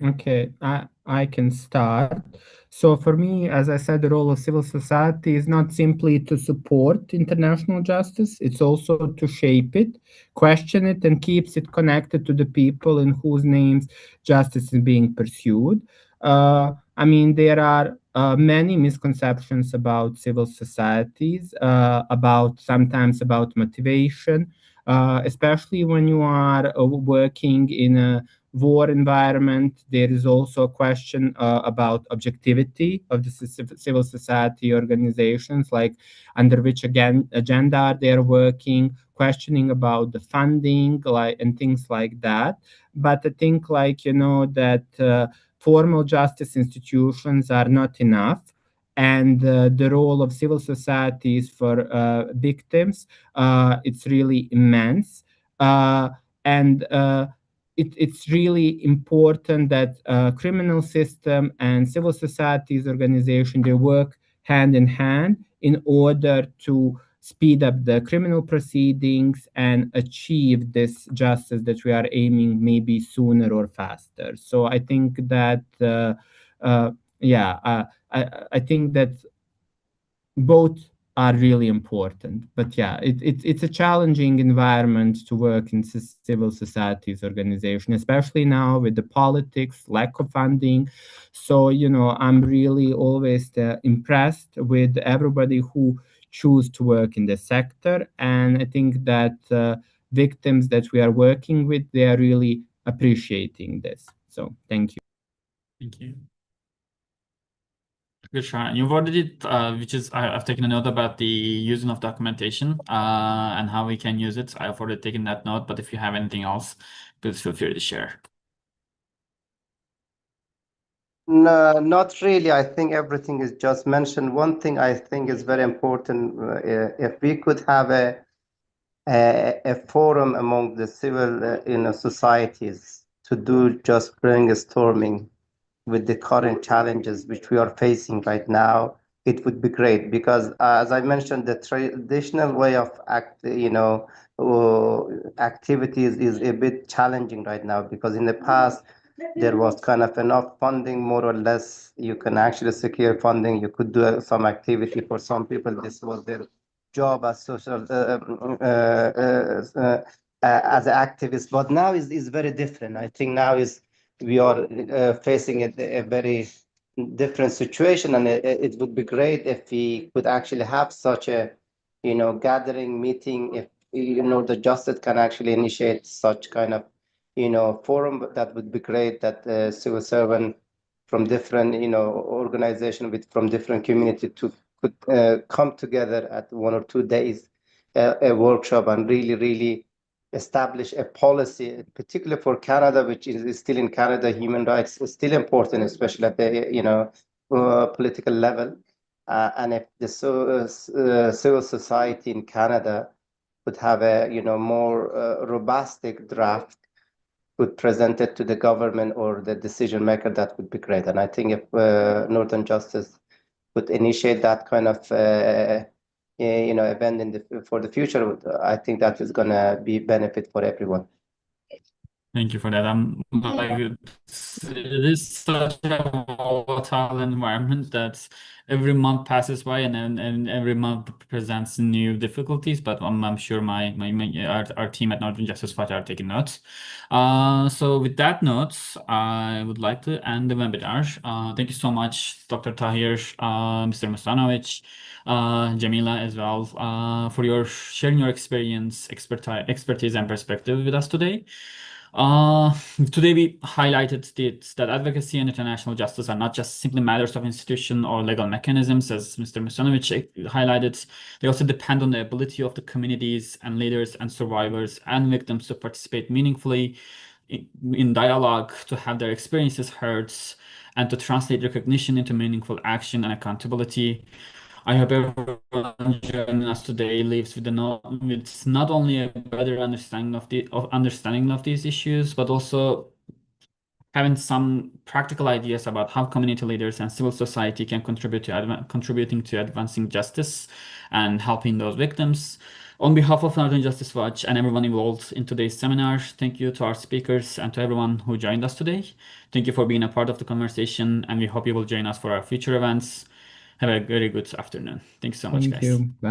Okay, I can start. So for me, as I said, the role of civil society is not simply to support international justice, it's also to shape it, question it, and keeps it connected to the people in whose names justice is being pursued. I mean, there are many misconceptions about civil societies, sometimes about motivation, especially when you are working in a war environment. There is also a question about objectivity of the civil society organizations, like under which agenda they are working, questioning about the funding, and things like that. But I think, that formal justice institutions are not enough, and the role of civil societies for victims, it's really immense. And It's really important that criminal system and civil societies organization, they work hand in hand in order to speed up the criminal proceedings and achieve this justice that we are aiming maybe sooner or faster. So I think that I think that both are really important. But yeah, it's a challenging environment to work in civil societies organization, especially now with the politics, lack of funding. So, I'm really always impressed with everybody who choose to work in the sector. And I think that victims that we are working with, they are really appreciating this. So thank you. Thank you. Good, Sharon. You've already, which is, I've taken a note about the using of documentation and how we can use it. I've already taken that note, but if you have anything else, please feel free to share. No, not really. I think everything is just mentioned. One thing I think is very important, if we could have a forum among the civil societies to do just brainstorming with the current challenges which we are facing right now, it would be great. Because as I mentioned, the traditional way of activities is a bit challenging right now, because in the past there was kind of enough funding, more or less. You can actually secure funding. You could do some activity. For some people, this was their job as social as an activist. But now is very different. I think now we are facing a very different situation, and it would be great if we could actually have such a gathering meeting. If the justice can actually initiate such kind of forum, that would be great, that civil servant from different, organization from different community to come together at 1 or 2 days, a workshop, and really establish a policy, particularly for Canada, which is still in Canada. Human rights is still important, especially at the political level. And if the civil society in Canada would have a more robust draft, would present it to the government or the decision maker, that would be great. And I think if Northern Justice would initiate that kind of event for the future, I think that is going to be benefit for everyone. Thank you for that. It is such a volatile environment that every month passes by, and every month presents new difficulties. But I'm sure our team at Northern Justice Party are taking notes. So with that note, I would like to end the webinar. Thank you so much, Dr. Tahir, Mr. Musanovic, Jamila as well, for sharing your expertise and perspective with us today. Today we highlighted that advocacy and international justice are not just simply matters of institution or legal mechanisms, as Mr. Musanovic highlighted. They also depend on the ability of the communities and leaders and survivors and victims to participate meaningfully in dialogue, to have their experiences heard, and to translate recognition into meaningful action and accountability. I hope everyone joining us today leaves with not only a better understanding of these issues, but also having some practical ideas about how community leaders and civil society can contributing to advancing justice and helping those victims. On behalf of Northern Justice Watch and everyone involved in today's seminar, thank you to our speakers and to everyone who joined us today. Thank you for being a part of the conversation, and we hope you will join us for our future events. Have a very good afternoon. Thanks so much, Thank guys. you. Bye.